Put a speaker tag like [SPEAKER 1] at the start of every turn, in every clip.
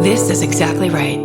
[SPEAKER 1] This is exactly right.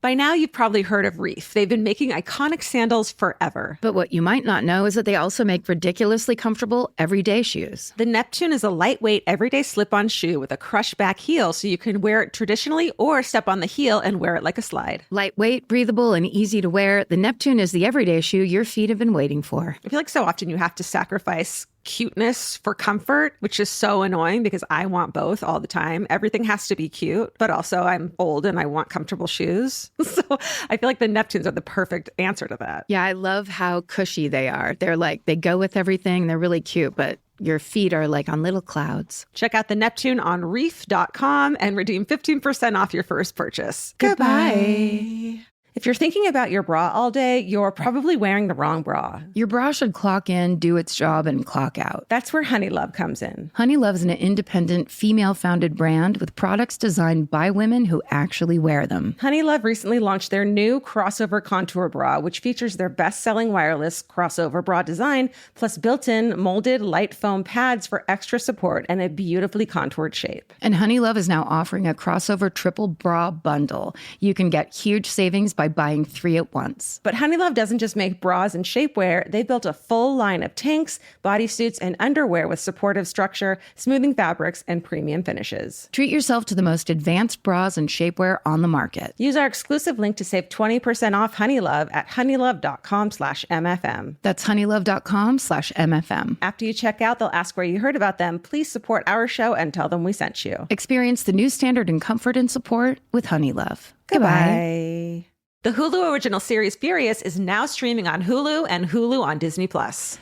[SPEAKER 2] By now, you've probably heard of Reef. They've been making iconic sandals forever.
[SPEAKER 3] But what you might not know is that they also make ridiculously comfortable everyday shoes.
[SPEAKER 2] The Neptune is a lightweight, everyday slip-on shoe with a crushed back heel, so you can wear it traditionally or step on the heel and wear it like a slide.
[SPEAKER 3] Lightweight, breathable, and easy to wear, the Neptune is the everyday shoe your feet have been waiting for.
[SPEAKER 2] I feel like so often you have to sacrifice cuteness for comfort, which is so annoying because I want both all the time. Everything has to be cute, but also I'm old and I want comfortable shoes. So I feel like the Neptunes are the perfect answer to that.
[SPEAKER 3] Yeah, I love how cushy they are. They're like, they go with everything. They're really cute, but your feet are like on little clouds.
[SPEAKER 2] Check out the Neptune on reef.com and redeem 15% off your first purchase.
[SPEAKER 3] Goodbye.
[SPEAKER 2] If you're thinking about your bra all day, you're probably wearing the wrong bra.
[SPEAKER 3] Your bra should clock in, do its job, and clock out.
[SPEAKER 2] That's where Honeylove comes in.
[SPEAKER 3] Honeylove is an independent, female-founded brand with products designed by women who actually wear them.
[SPEAKER 2] Honeylove recently launched their new crossover contour bra, which features their best-selling wireless crossover bra design, plus built-in molded light foam pads for extra support and a beautifully contoured shape.
[SPEAKER 3] And Honeylove is now offering a crossover triple bra bundle. You can get huge savings by buying 3 at once.
[SPEAKER 2] But Honeylove doesn't just make bras and shapewear. They built a full line of tanks, bodysuits, and underwear with supportive structure, smoothing fabrics, and premium finishes.
[SPEAKER 3] Treat yourself to the most advanced bras and shapewear on the market.
[SPEAKER 2] Use our exclusive link to save 20% off Honeylove at honeylove.com/MFM.
[SPEAKER 3] That's honeylove.com/MFM.
[SPEAKER 2] After you check out, they'll ask where you heard about them. Please support our show and tell them we sent you.
[SPEAKER 3] Experience the new standard in comfort and support with Honeylove.
[SPEAKER 2] Goodbye. The Hulu original series Furious is now streaming on Hulu and Hulu on Disney+.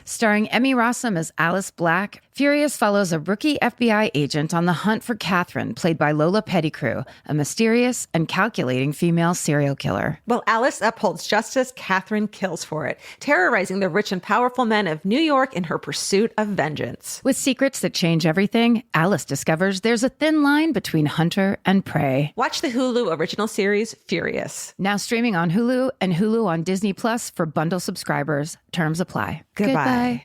[SPEAKER 3] Starring Emmy Rossum as Alice Black, Furious follows a rookie FBI agent on the hunt for Catherine, played by Lola Pettigrew, a mysterious and calculating female serial killer.
[SPEAKER 2] While Alice upholds justice, Catherine kills for it, terrorizing the rich and powerful men of New York in her pursuit of vengeance.
[SPEAKER 3] With secrets that change everything, Alice discovers there's a thin line between hunter and prey.
[SPEAKER 2] Watch the Hulu original series Furious.
[SPEAKER 3] Now streaming on Hulu and Hulu on Disney Plus for bundle subscribers. Terms apply.
[SPEAKER 2] Goodbye.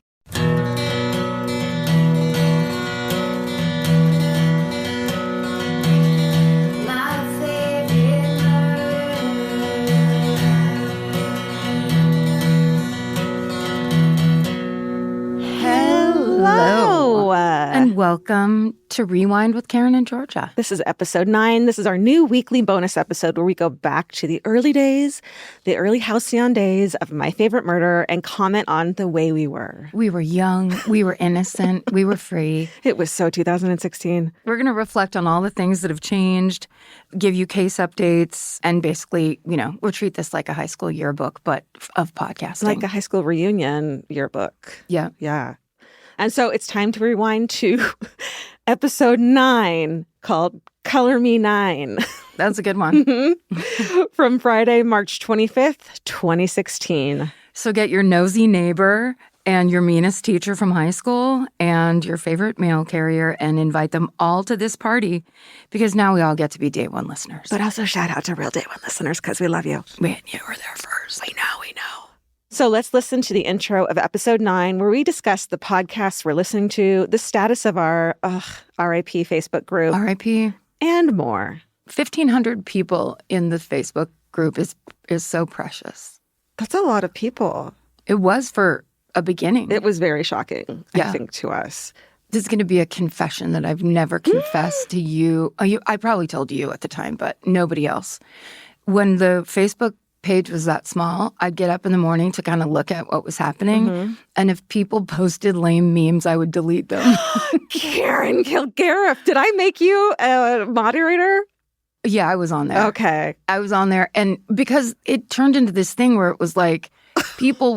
[SPEAKER 2] Hello.
[SPEAKER 3] And welcome to Rewind with Karen and Georgia.
[SPEAKER 2] This is episode 9. This is our new weekly bonus episode where we go back to the early days, the early halcyon days of My Favorite Murder and comment on the way we were.
[SPEAKER 3] We were young, we were innocent, we were free.
[SPEAKER 2] It was so 2016.
[SPEAKER 3] We're going to reflect on all the things that have changed, give you case updates, and basically, we'll treat this like a high school yearbook, but of podcasting.
[SPEAKER 2] Like a high school reunion yearbook.
[SPEAKER 3] Yeah.
[SPEAKER 2] Yeah. And so it's time to rewind to episode 9 called Color Me 9.
[SPEAKER 3] That's a good one.
[SPEAKER 2] From Friday, March 25th, 2016.
[SPEAKER 3] So get your nosy neighbor and your meanest teacher from high school and your favorite mail carrier and invite them all to this party because now we all get to be Day One listeners.
[SPEAKER 2] But also shout out to real Day One listeners because we love you.
[SPEAKER 3] Man, you were there first.
[SPEAKER 2] We know. So let's listen to the intro of episode 9 where we discuss the podcasts we're listening to, the status of our RIP Facebook group.
[SPEAKER 3] RIP.
[SPEAKER 2] And more.
[SPEAKER 3] 1,500 people in the Facebook group is so precious.
[SPEAKER 2] That's a lot of people.
[SPEAKER 3] It was for a beginning.
[SPEAKER 2] It was very shocking, I think, to us.
[SPEAKER 3] This is going to be a confession that I've never confessed to you. I probably told you at the time, but nobody else. When the Facebook page was that small, I'd get up in the morning to kind of look at what was happening. Mm-hmm. And if people posted lame memes, I would delete them.
[SPEAKER 2] Karen Kilgariff, did I make you a moderator?
[SPEAKER 3] Yeah, I was on there.
[SPEAKER 2] Okay.
[SPEAKER 3] I was on there. And because it turned into this thing where it was like people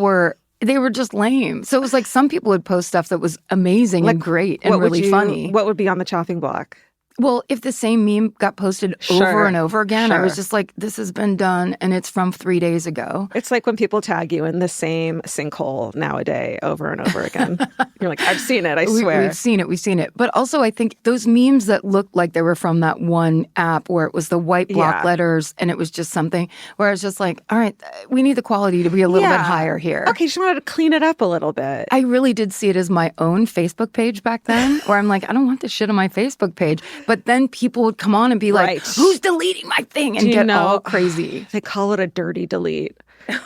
[SPEAKER 3] they were just lame. So it was like some people would post stuff that was amazing and great and really funny.
[SPEAKER 2] What would be on the chopping block?
[SPEAKER 3] Well, if the same meme got posted over and over again, I was just like, this has been done and it's from 3 days ago.
[SPEAKER 2] It's like when people tag you in the same sinkhole nowadays over and over again. You're like, I've seen it, I swear.
[SPEAKER 3] We've seen it. But also I think those memes that looked like they were from that one app where it was the white block letters and it was just something where I was just like, all right, we need the quality to be a little bit higher here.
[SPEAKER 2] Okay, just wanted to clean it up a little bit.
[SPEAKER 3] I really did see it as my own Facebook page back then where I'm like, I don't want this shit on my Facebook page. But then people would come on and be like,
[SPEAKER 2] Right.
[SPEAKER 3] who's deleting my thing? And get all crazy.
[SPEAKER 2] They call it a dirty delete.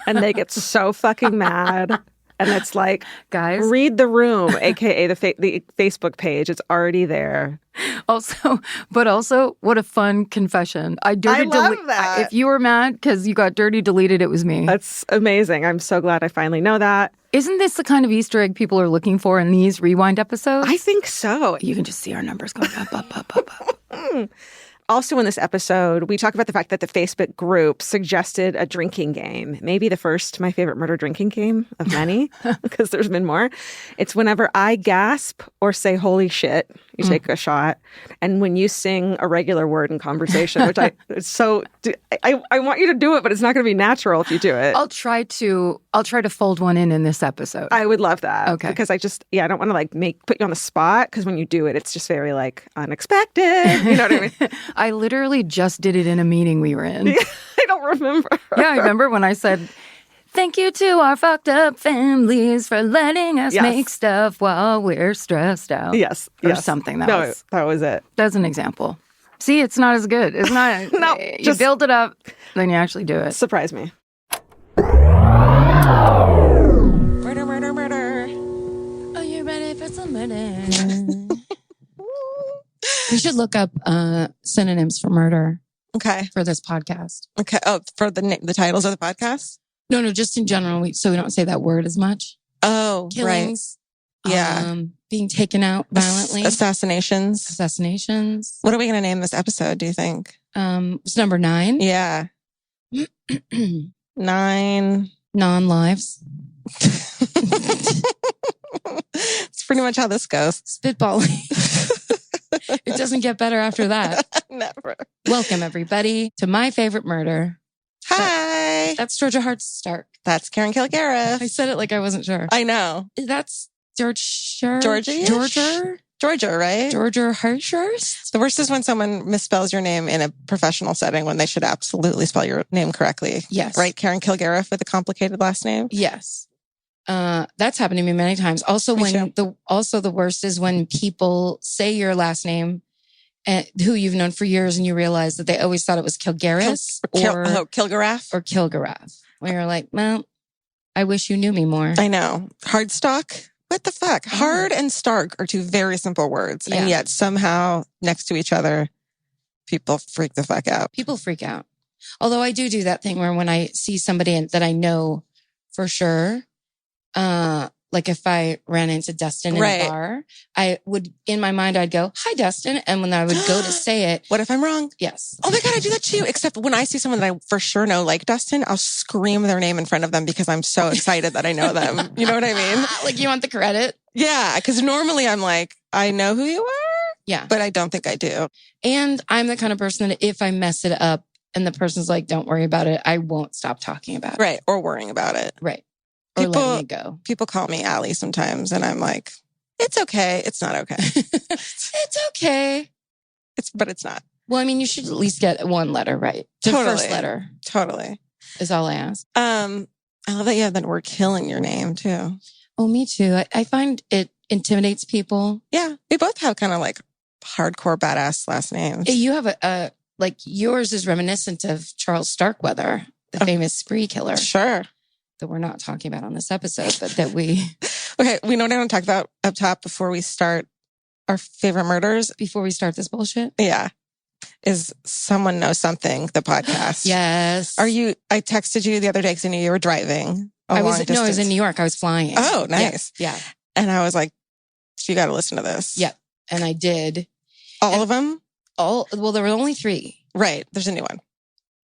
[SPEAKER 2] And they get so fucking mad. And it's like,
[SPEAKER 3] guys,
[SPEAKER 2] read the room, aka the Facebook page. It's already there.
[SPEAKER 3] Also, what a fun confession. I love
[SPEAKER 2] that.
[SPEAKER 3] If you were mad because you got dirty deleted, it was me.
[SPEAKER 2] That's amazing. I'm so glad I finally know that.
[SPEAKER 3] Isn't this the kind of Easter egg people are looking for in these rewind episodes?
[SPEAKER 2] I think so.
[SPEAKER 3] You can just see our numbers going up.
[SPEAKER 2] Also in this episode, we talk about the fact that the Facebook group suggested a drinking game. Maybe the first My Favorite Murder drinking game of many, because there's been more. It's whenever I gasp or say holy shit, you take a shot. And when you sing a regular word in conversation, which I want you to do it, but it's not going to be natural if you do it.
[SPEAKER 3] I'll try to fold one in this episode.
[SPEAKER 2] I would love that.
[SPEAKER 3] Okay.
[SPEAKER 2] Because I don't want to put you on the spot, because when you do it, it's just very unexpected. You know what I mean?
[SPEAKER 3] I literally just did it in a meeting we were in.
[SPEAKER 2] I don't remember.
[SPEAKER 3] Yeah, I remember when I said, thank you to our fucked up families for letting us make stuff while we're stressed out.
[SPEAKER 2] Yes.
[SPEAKER 3] Or something. That
[SPEAKER 2] was it.
[SPEAKER 3] That's an example. See, it's not as good. It's not.
[SPEAKER 2] No,
[SPEAKER 3] you build it up, then you actually do it.
[SPEAKER 2] Surprise me. Murder.
[SPEAKER 3] Are you ready for some murder?
[SPEAKER 1] We should look up synonyms for murder.
[SPEAKER 4] Okay.
[SPEAKER 1] For this podcast.
[SPEAKER 4] Okay. Oh, for the titles of the podcast?
[SPEAKER 1] No, just in general, so we don't say that word as much.
[SPEAKER 4] Oh,
[SPEAKER 1] Killings.
[SPEAKER 4] Right. Yeah.
[SPEAKER 1] Being taken out violently.
[SPEAKER 4] Assassinations.
[SPEAKER 1] What
[SPEAKER 4] are we going to name this episode, do you think?
[SPEAKER 1] It's number 9.
[SPEAKER 4] Yeah. 9.
[SPEAKER 1] Non-lives.
[SPEAKER 4] It's pretty much how this goes.
[SPEAKER 1] Spitballing. It doesn't get better after that.
[SPEAKER 4] Never.
[SPEAKER 1] Welcome, everybody, to My Favorite Murder.
[SPEAKER 4] Hi.
[SPEAKER 1] That's Georgia Hardstark.
[SPEAKER 4] That's Karen Kilgariff.
[SPEAKER 1] I said it like I wasn't sure.
[SPEAKER 4] I know.
[SPEAKER 1] That's
[SPEAKER 4] Georgia, right?
[SPEAKER 1] Georgia Hardstark.
[SPEAKER 4] The worst is when someone misspells your name in a professional setting when they should absolutely spell your name correctly.
[SPEAKER 1] Yes.
[SPEAKER 4] Right? Karen Kilgariff with a complicated last name.
[SPEAKER 1] Yes. That's happened to me many times. Also, the worst is when people say your last name and who you've known for years, and you realize that they always thought it was Kilgariff
[SPEAKER 4] Kilgariff
[SPEAKER 1] or Kilgariff. Where you're like, well, I wish you knew me more.
[SPEAKER 4] I know. Hardstark. What the fuck? Hard and stark are two very simple words, and yet somehow next to each other, people freak the fuck out.
[SPEAKER 1] People freak out. Although I do that thing where when I see somebody that I know for sure. Like if I ran into Dustin in a bar, I would, in my mind, I'd go, hi, Dustin. And when I would go to say it.
[SPEAKER 4] What if I'm wrong?
[SPEAKER 1] Yes.
[SPEAKER 4] Oh my God, I do that too. Except when I see someone that I for sure know like Dustin, I'll scream their name in front of them because I'm so excited that I know them. You know what I mean?
[SPEAKER 1] Like you want the credit?
[SPEAKER 4] Yeah. Because normally I'm like, I know who you are.
[SPEAKER 1] Yeah.
[SPEAKER 4] But I don't think I do.
[SPEAKER 1] And I'm the kind of person that if I mess it up and the person's like, don't worry about it, I won't stop talking about it.
[SPEAKER 4] Right. Or worrying about it.
[SPEAKER 1] Right. Or letting it go.
[SPEAKER 4] People call me Allie sometimes, and I'm like, it's okay. It's not okay.
[SPEAKER 1] It's okay.
[SPEAKER 4] But it's not.
[SPEAKER 1] Well, I mean, you should at least get one letter right. The first letter.
[SPEAKER 4] Totally.
[SPEAKER 1] Is all I ask.
[SPEAKER 4] I love that you have that word kill in your name, too.
[SPEAKER 1] Oh, me too. I find it intimidates people.
[SPEAKER 4] Yeah. We both have kind of like hardcore badass last names.
[SPEAKER 1] You have a yours is reminiscent of Charles Starkweather, the famous spree killer.
[SPEAKER 4] Sure.
[SPEAKER 1] That we're not talking about on this episode, but that we...
[SPEAKER 4] Okay, we know what I want to talk about up top before we start our favorite murders.
[SPEAKER 1] Before we start this bullshit?
[SPEAKER 4] Yeah. Is Someone Knows Something, the podcast.
[SPEAKER 1] Yes.
[SPEAKER 4] I texted you the other day because I knew you were driving
[SPEAKER 1] I was in New York. I was flying.
[SPEAKER 4] Oh, nice.
[SPEAKER 1] Yeah.
[SPEAKER 4] And I was like, you got to listen to this.
[SPEAKER 1] Yeah. And I did.
[SPEAKER 4] All of them?
[SPEAKER 1] Well, there were only 3.
[SPEAKER 4] Right. There's a new one.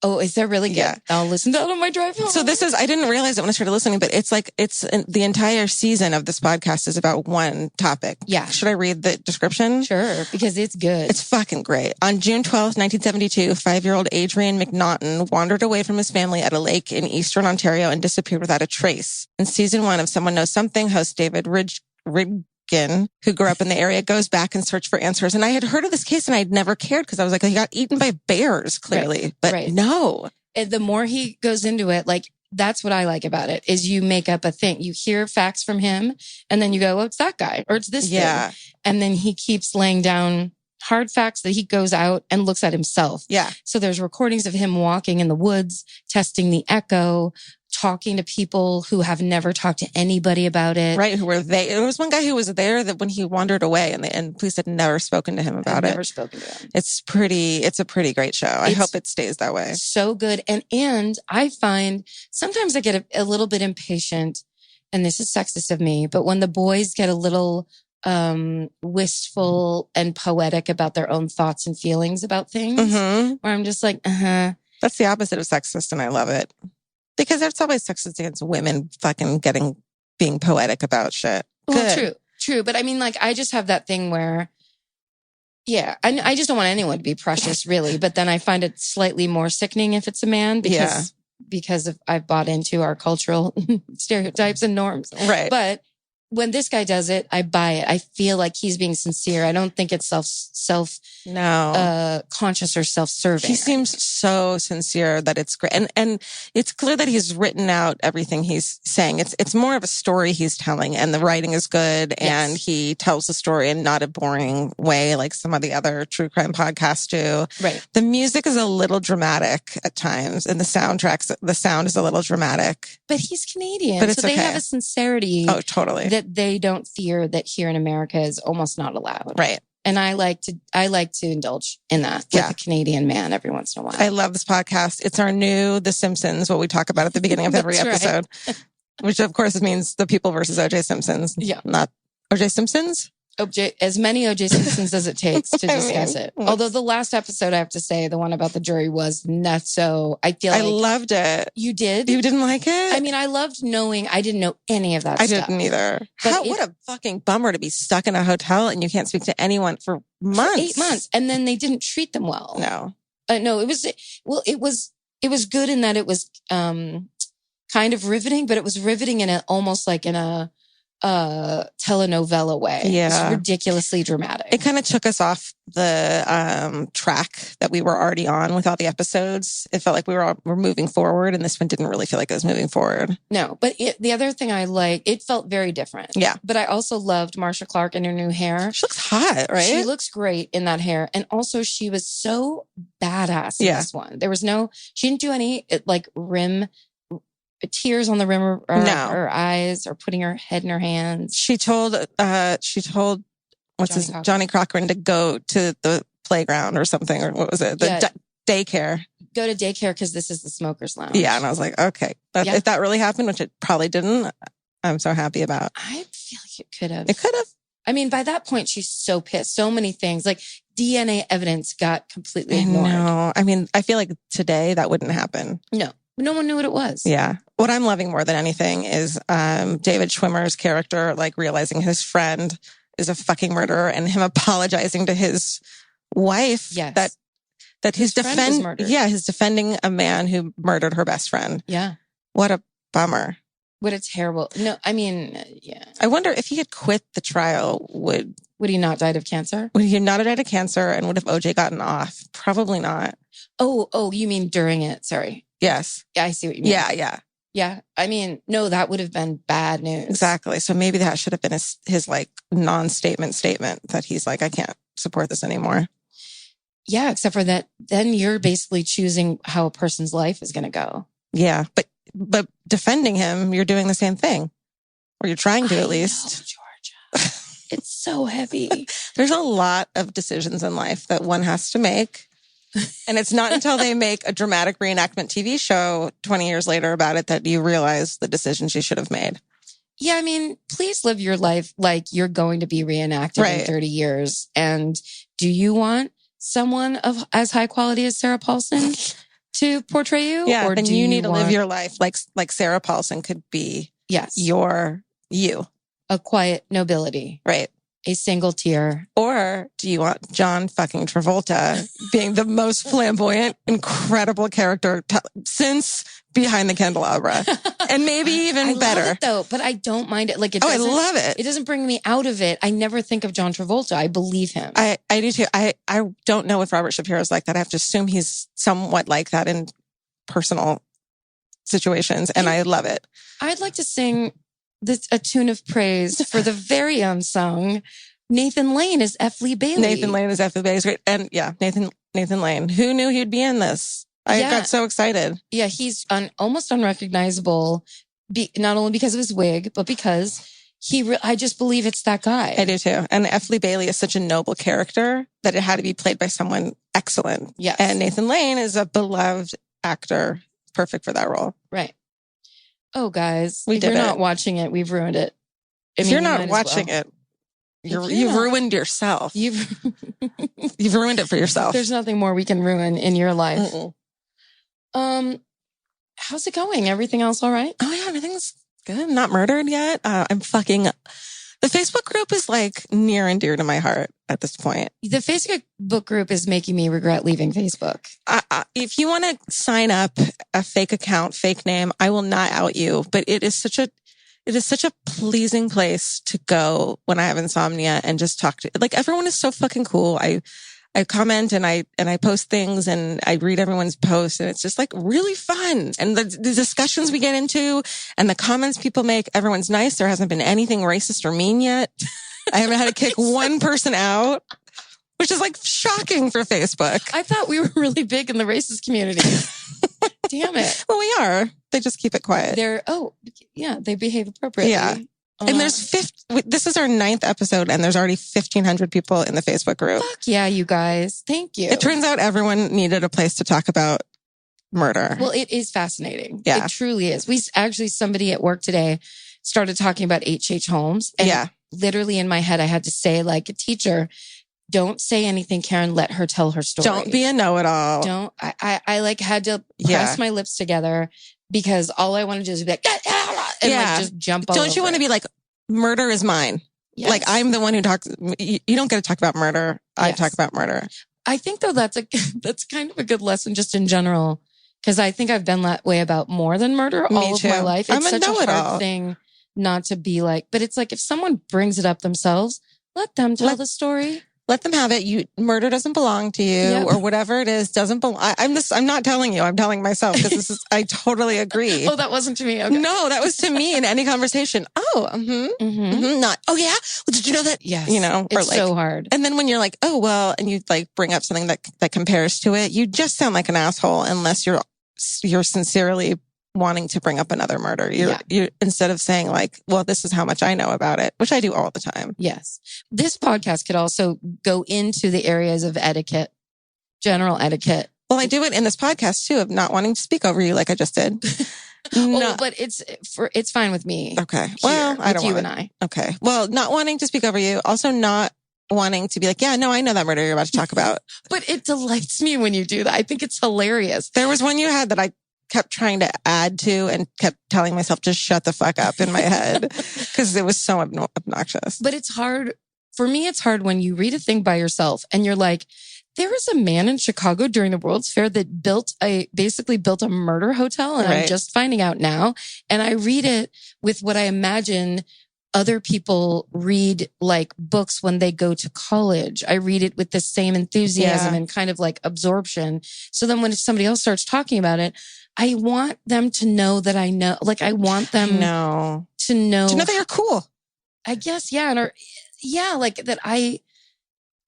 [SPEAKER 1] Oh, is that really good?
[SPEAKER 4] Yeah.
[SPEAKER 1] I'll listen to that on my drive home.
[SPEAKER 4] So I didn't realize it when I started listening, but the entire season of this podcast is about one topic.
[SPEAKER 1] Yeah.
[SPEAKER 4] Should I read the description?
[SPEAKER 1] Sure, because it's good.
[SPEAKER 4] It's fucking great. On June 12th, 1972, 5-year-old Adrian McNaughton wandered away from his family at a lake in eastern Ontario and disappeared without a trace. In season 1 of Someone Knows Something, host David Ridgen, who grew up in the area, goes back and search for answers. And I had heard of this case and I'd never cared because I was like, he got eaten by bears, clearly. But no.
[SPEAKER 1] And the more he goes into it, like, that's what I like about it, is you make up a thing. You hear facts from him and then you go, well, it's that guy or it's this thing. And then he keeps laying down hard facts that he goes out and looks at himself.
[SPEAKER 4] Yeah.
[SPEAKER 1] So there's recordings of him walking in the woods, testing the echo, talking to people who have never talked to anybody about it.
[SPEAKER 4] Right. Who were they? There was one guy who was there that when he wandered away and police had never spoken to him about it.
[SPEAKER 1] Never spoken to him.
[SPEAKER 4] It's a pretty great show. I hope it stays that way.
[SPEAKER 1] So good. And I find sometimes I get a little bit impatient, and this is sexist of me, but when the boys get a little wistful and poetic about their own thoughts and feelings about things, where I'm just like,
[SPEAKER 4] That's the opposite of sexist, and I love it. Because there's always sexist against women fucking being poetic about shit.
[SPEAKER 1] Well, true. But I mean, like, I just have that thing where, yeah, I just don't want anyone to be precious, really. But then I find it slightly more sickening if it's a man because I've bought into our cultural stereotypes and norms.
[SPEAKER 4] Right.
[SPEAKER 1] But when this guy does it, I buy it. I feel like he's being sincere. I don't think it's conscious or self-serving.
[SPEAKER 4] He seems so sincere that it's great. And it's clear that he's written out everything he's saying. It's more of a story he's telling, and the writing is good, and he tells the story in not a boring way like some of the other true crime podcasts do.
[SPEAKER 1] Right.
[SPEAKER 4] The music is a little dramatic at times, and the sound is a little dramatic.
[SPEAKER 1] But he's Canadian,
[SPEAKER 4] but it's
[SPEAKER 1] so they have a sincerity.
[SPEAKER 4] Oh, totally.
[SPEAKER 1] That they don't fear that here in America is almost not allowed.
[SPEAKER 4] Right.
[SPEAKER 1] And I like to indulge in that with a Canadian man every once in a while.
[SPEAKER 4] I love this podcast. It's our new The Simpsons, what we talk about at the beginning of every episode, which of course means the people versus O.J. Simpsons. Yeah. Not O.J. Simpsons.
[SPEAKER 1] As many O.J. Simpsons as it takes to discuss it. Although the last episode, I have to say, the one about the jury was nuts. So I feel like I
[SPEAKER 4] loved it.
[SPEAKER 1] You did?
[SPEAKER 4] You didn't like it?
[SPEAKER 1] I mean, I loved knowing. I didn't know any of that stuff.
[SPEAKER 4] I didn't either. What a fucking bummer to be stuck in a hotel and you can't speak to anyone for months.
[SPEAKER 1] For 8 months. And then they didn't treat them well.
[SPEAKER 4] No.
[SPEAKER 1] No, it was good in that it was kind of riveting, but it was riveting in almost like in a telenovela way.
[SPEAKER 4] Yeah.
[SPEAKER 1] It's ridiculously dramatic.
[SPEAKER 4] It kind of took us off the track that we were already on with all the episodes. It felt like we're moving forward, and this one didn't really feel like it was moving forward.
[SPEAKER 1] No, but the other thing I like, it felt very different.
[SPEAKER 4] Yeah.
[SPEAKER 1] But I also loved Marsha Clark and her new hair.
[SPEAKER 4] She looks hot, right?
[SPEAKER 1] She looks great in that hair. And also she was so badass in this one. She didn't do any rim tears on the rim of her eyes or putting her head in her hands.
[SPEAKER 4] She told Johnny Cochran to go to the playground or something, or what was it? Daycare.
[SPEAKER 1] Go to daycare because this is the smokers lounge.
[SPEAKER 4] Yeah. And I was like, okay, if that really happened, which it probably didn't, I'm so happy about.
[SPEAKER 1] I feel like it could have.
[SPEAKER 4] It could have.
[SPEAKER 1] I mean, by that point, she's so pissed. So many things like DNA evidence got completely ignored.
[SPEAKER 4] No, I mean, I feel like today that wouldn't happen.
[SPEAKER 1] No one knew what it was.
[SPEAKER 4] Yeah. What I'm loving more than anything is David Schwimmer's character, like realizing his friend is a fucking murderer and him apologizing to his wife.
[SPEAKER 1] Yes.
[SPEAKER 4] That he's defending a man who murdered her best friend.
[SPEAKER 1] Yeah.
[SPEAKER 4] What a bummer.
[SPEAKER 1] What a terrible. No, I mean, yeah.
[SPEAKER 4] I wonder if he had quit the trial, would
[SPEAKER 1] he not died of cancer?
[SPEAKER 4] Would he not have died of cancer? And would have OJ gotten off? Probably not.
[SPEAKER 1] Oh, you mean during it? Sorry.
[SPEAKER 4] Yes.
[SPEAKER 1] Yeah, I see what you mean.
[SPEAKER 4] Yeah.
[SPEAKER 1] I mean, no, that would have been bad news.
[SPEAKER 4] Exactly. So maybe that should have been his like non-statement that he's like, I can't support this anymore.
[SPEAKER 1] Yeah, except for that, then you're basically choosing how a person's life is going to go.
[SPEAKER 4] Yeah, but defending him, you're doing the same thing, or you're trying to at least.
[SPEAKER 1] Georgia, it's so heavy.
[SPEAKER 4] There's a lot of decisions in life that one has to make. And it's not until they make a dramatic reenactment TV show 20 years later about it that you realize the decisions you should have made.
[SPEAKER 1] Yeah, I mean, please live your life like you're going to be reenacted in 30 years. And do you want someone of as high quality as Sarah Paulson to portray you?
[SPEAKER 4] Yeah,
[SPEAKER 1] or
[SPEAKER 4] then you need to live your life like Sarah Paulson could be.
[SPEAKER 1] Yes.
[SPEAKER 4] You.
[SPEAKER 1] A quiet nobility.
[SPEAKER 4] Right.
[SPEAKER 1] A single tear.
[SPEAKER 4] Or do you want John fucking Travolta being the most flamboyant, incredible character since Behind the Candelabra? And maybe even better.
[SPEAKER 1] I love it though, but I don't mind it. Like
[SPEAKER 4] I love it.
[SPEAKER 1] It doesn't bring me out of it. I never think of John Travolta. I believe him.
[SPEAKER 4] I do too. I don't know if Robert Shapiro's like that. I have to assume he's somewhat like that in personal situations, and I love it.
[SPEAKER 1] I'd like to sing a tune of praise for the very unsung Nathan Lane is F. Lee Bailey.
[SPEAKER 4] Nathan Lane is F. Lee Bailey. Great. And yeah, Nathan Lane. Who knew he'd be in this? I got so excited.
[SPEAKER 1] Yeah, he's almost unrecognizable, not only because of his wig, but because I just believe it's that guy.
[SPEAKER 4] I do too. And F. Lee Bailey is such a noble character that it had to be played by someone excellent.
[SPEAKER 1] Yes.
[SPEAKER 4] And Nathan Lane is a beloved actor, perfect for that role.
[SPEAKER 1] Right. Oh, guys,
[SPEAKER 4] if
[SPEAKER 1] you're not watching it, we've ruined it.
[SPEAKER 4] If you're not watching it, you've ruined yourself. You've ruined it for yourself.
[SPEAKER 1] There's nothing more we can ruin in your life. How's it going? Everything else all right?
[SPEAKER 4] Oh yeah, everything's good. I'm not murdered yet. The Facebook group is like near and dear to my heart at this point.
[SPEAKER 1] The Facebook group is making me regret leaving Facebook.
[SPEAKER 4] If you want to sign up a fake account, fake name, I will not out you, but it is such a pleasing place to go when I have insomnia and just talk to, like, everyone is so fucking cool. I comment and I post things and I read everyone's posts and it's just like really fun. And the discussions we get into and the comments people make, everyone's nice. There hasn't been anything racist or mean yet. I haven't had to kick one person out, which is like shocking for Facebook.
[SPEAKER 1] I thought we were really big in the racist community. Damn it.
[SPEAKER 4] Well, we are. They just keep it quiet.
[SPEAKER 1] They behave appropriately.
[SPEAKER 4] Yeah. And this is our 9th episode and there's already 1,500 people in the Facebook group.
[SPEAKER 1] Fuck yeah, you guys. Thank you.
[SPEAKER 4] It turns out everyone needed a place to talk about murder.
[SPEAKER 1] Well, it is fascinating.
[SPEAKER 4] Yeah.
[SPEAKER 1] It truly is. Somebody at work today started talking about H.H. Holmes. And literally in my head, I had to say, like a teacher, don't say anything, Karen. Let her tell her story.
[SPEAKER 4] Don't be a know-it-all.
[SPEAKER 1] I like had to press my lips together because all I want to do is be like, and like just jump all
[SPEAKER 4] Don't you want to be like, murder is mine? Yes. Like I'm the one who talks. You don't get to talk about murder. I talk about murder.
[SPEAKER 1] I think though that's kind of a good lesson just in general. Cause I think I've been that way about more than murder all of my life. It's such a hard thing not to be like, but it's like if someone brings it up themselves, let them tell the story.
[SPEAKER 4] Let them have it. Murder doesn't belong to you or whatever it is doesn't belong. I'm not telling you. I'm telling myself because I totally agree.
[SPEAKER 1] Oh, that wasn't to me. Okay.
[SPEAKER 4] No, that was to me in any conversation. Oh, not. Oh yeah. Well, did you know that?
[SPEAKER 1] Yes.
[SPEAKER 4] It's
[SPEAKER 1] like, so hard.
[SPEAKER 4] And then when you're like, oh, well, and you like bring up something that compares to it, you just sound like an asshole unless you're sincerely wanting to bring up another murder. You instead of saying like, well, this is how much I know about it, which I do all the time.
[SPEAKER 1] Yes. This podcast could also go into the areas of etiquette, general etiquette.
[SPEAKER 4] Well, I do it in this podcast too, of not wanting to speak over you like I just did.
[SPEAKER 1] No, but it's fine with me.
[SPEAKER 4] Okay. Well, I don't want
[SPEAKER 1] and I.
[SPEAKER 4] Okay. Well, not wanting to speak over you, also not wanting to be like, yeah, no, I know that murder you're about to talk about.
[SPEAKER 1] But it delights me when you do that. I think it's hilarious.
[SPEAKER 4] There was one you had that I kept trying to add to and kept telling myself, just shut the fuck up in my head because it was so obnoxious.
[SPEAKER 1] But it's hard. For me, it's hard when you read a thing by yourself and you're like, there was a man in Chicago during the World's Fair that basically built a murder hotel. And I'm just finding out now. And I read it with what I imagine other people read like books when they go to college. I read it with the same enthusiasm and kind of like absorption. So then when somebody else starts talking about it, I want them to know that I know, like I want them to know
[SPEAKER 4] that you're cool.
[SPEAKER 1] I guess. Yeah. Like that I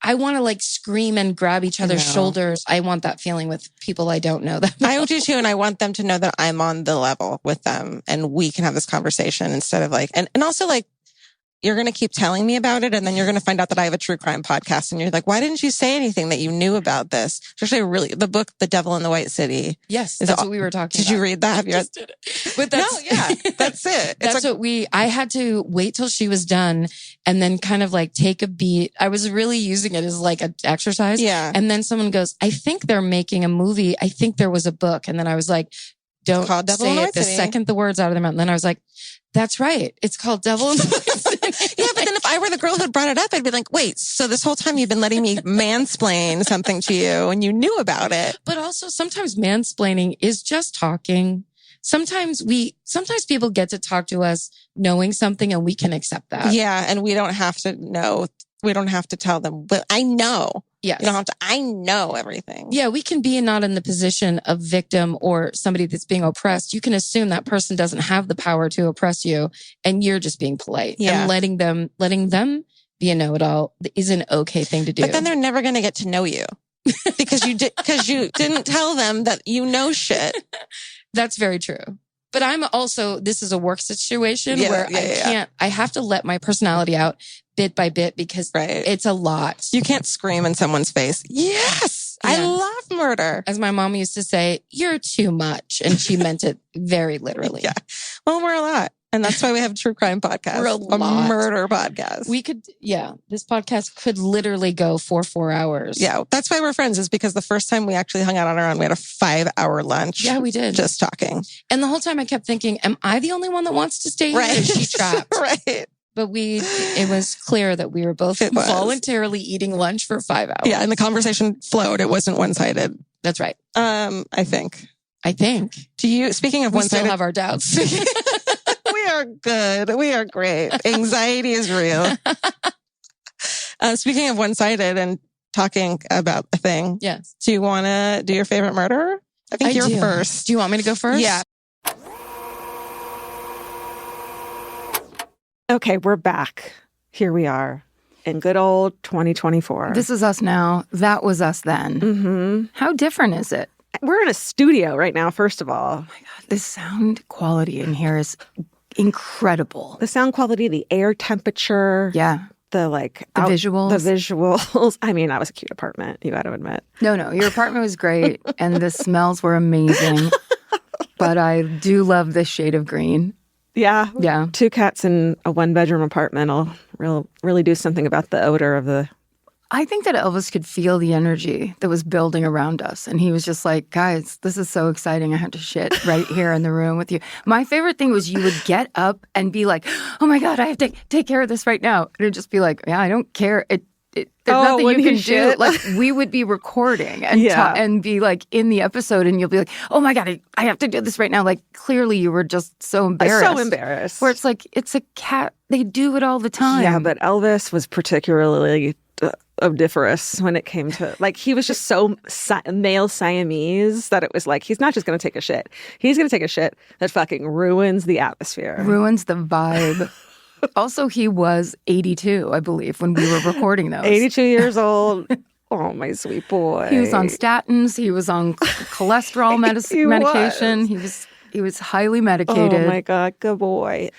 [SPEAKER 1] want to like scream and grab each other's shoulders. I want that feeling with people I don't know that.
[SPEAKER 4] I do too. And I want them to know that I'm on the level with them and we can have this conversation instead of like, and also like, you're going to keep telling me about it. And then you're going to find out that I have a true crime podcast. And you're like, why didn't you say anything that you knew about this? It's actually the book, The Devil in the White City.
[SPEAKER 1] Yes. That's what we were talking about.
[SPEAKER 4] Did you read that? Have you read
[SPEAKER 1] it? But that's
[SPEAKER 4] it.
[SPEAKER 1] That's like, I had to wait till she was done and then kind of like take a beat. I was really using it as like an exercise. Yeah. And then someone goes, I think they're making a movie. I think there was a book. And then I was like, don't say it the second the words out of their mouth. And then I was like, that's right. It's called Devil in the White City.
[SPEAKER 4] Yeah, but then if I were the girl who brought it up, I'd be like, wait, so this whole time you've been letting me mansplain something to you and you knew about it.
[SPEAKER 1] But also sometimes mansplaining is just talking. Sometimes people get to talk to us knowing something and we can accept that.
[SPEAKER 4] Yeah. And we don't have to know. We don't have to tell them, but I know.
[SPEAKER 1] Yes.
[SPEAKER 4] You don't have to, I know everything.
[SPEAKER 1] Yeah, we can be not in the position of victim or somebody that's being oppressed. You can assume that person doesn't have the power to oppress you and you're just being polite and letting them be a know-it-all is an okay thing to do.
[SPEAKER 4] But then they're never going to get to know you because you didn't tell them that you know shit.
[SPEAKER 1] That's very true. But I'm also, this is a work situation where I have to let my personality out bit by bit because it's a lot.
[SPEAKER 4] You can't scream in someone's face. Yes, yeah. I love murder.
[SPEAKER 1] As my mom used to say, you're too much. And she meant it very literally.
[SPEAKER 4] Yeah. Well, we're a lot. And that's why we have a true crime podcast.
[SPEAKER 1] We're a
[SPEAKER 4] murder podcast.
[SPEAKER 1] We could, this podcast could literally go for 4 hours.
[SPEAKER 4] Yeah. That's why we're friends, is because the first time we actually hung out on our own, we had a 5-hour lunch.
[SPEAKER 1] Yeah, we did.
[SPEAKER 4] Just talking.
[SPEAKER 1] And the whole time I kept thinking, am I the only one that wants to stay here? Or is she trapped?
[SPEAKER 4] Right.
[SPEAKER 1] But it was clear that we were both voluntarily eating lunch for 5 hours.
[SPEAKER 4] Yeah. And the conversation flowed. It wasn't one-sided.
[SPEAKER 1] That's right.
[SPEAKER 4] I think. Speaking of
[SPEAKER 1] we
[SPEAKER 4] one-sided.
[SPEAKER 1] still have our doubts.
[SPEAKER 4] We are good. We are great. Anxiety is real. Speaking of one-sided and talking about a thing.
[SPEAKER 1] Yes.
[SPEAKER 4] Do you want to do your favorite murderer? I think you're first.
[SPEAKER 1] Do you want me to go first?
[SPEAKER 4] Yeah.
[SPEAKER 2] Okay, we're back. Here we are in good old 2024.
[SPEAKER 3] This is us now. That was us then.
[SPEAKER 2] Mm-hmm.
[SPEAKER 3] How different is it?
[SPEAKER 2] We're in a studio right now, first of all.
[SPEAKER 3] Oh my God, the sound quality in here is incredible.
[SPEAKER 2] The sound quality, the air temperature.
[SPEAKER 3] Yeah.
[SPEAKER 2] The
[SPEAKER 3] visuals.
[SPEAKER 2] The visuals. I mean, that was a cute apartment, you got to admit.
[SPEAKER 3] No, your apartment was great and the smells were amazing. But I do love this shade of green.
[SPEAKER 2] Yeah.
[SPEAKER 3] Yeah.
[SPEAKER 2] 2 cats in a 1-bedroom apartment will really do something about the odor of the...
[SPEAKER 3] I think that Elvis could feel the energy that was building around us. And he was just like, guys, this is so exciting. I have to shit right here in the room with you. My favorite thing was you would get up and be like, oh my God, I have to take care of this right now. And it'd just be like, yeah, I don't care. There's nothing you can do. Like, we would be recording and and be like in the episode and you'll be like, oh my God, I have to do this right now. Like, clearly you were just so embarrassed.
[SPEAKER 2] So embarrassed.
[SPEAKER 3] Where it's like, it's a cat. They do it all the time.
[SPEAKER 2] Yeah, but Elvis was particularly odoriferous when it came to, like, he was just so male Siamese that it was like, he's not just going to take a shit. He's going to take a shit that fucking ruins the atmosphere.
[SPEAKER 3] Ruins the vibe. Also, he was 82, I believe, when we were recording those.
[SPEAKER 2] 82 years old. Oh, my sweet boy.
[SPEAKER 3] He was on statins. He was on cholesterol medication. He was highly medicated.
[SPEAKER 2] Oh, my God. Good boy.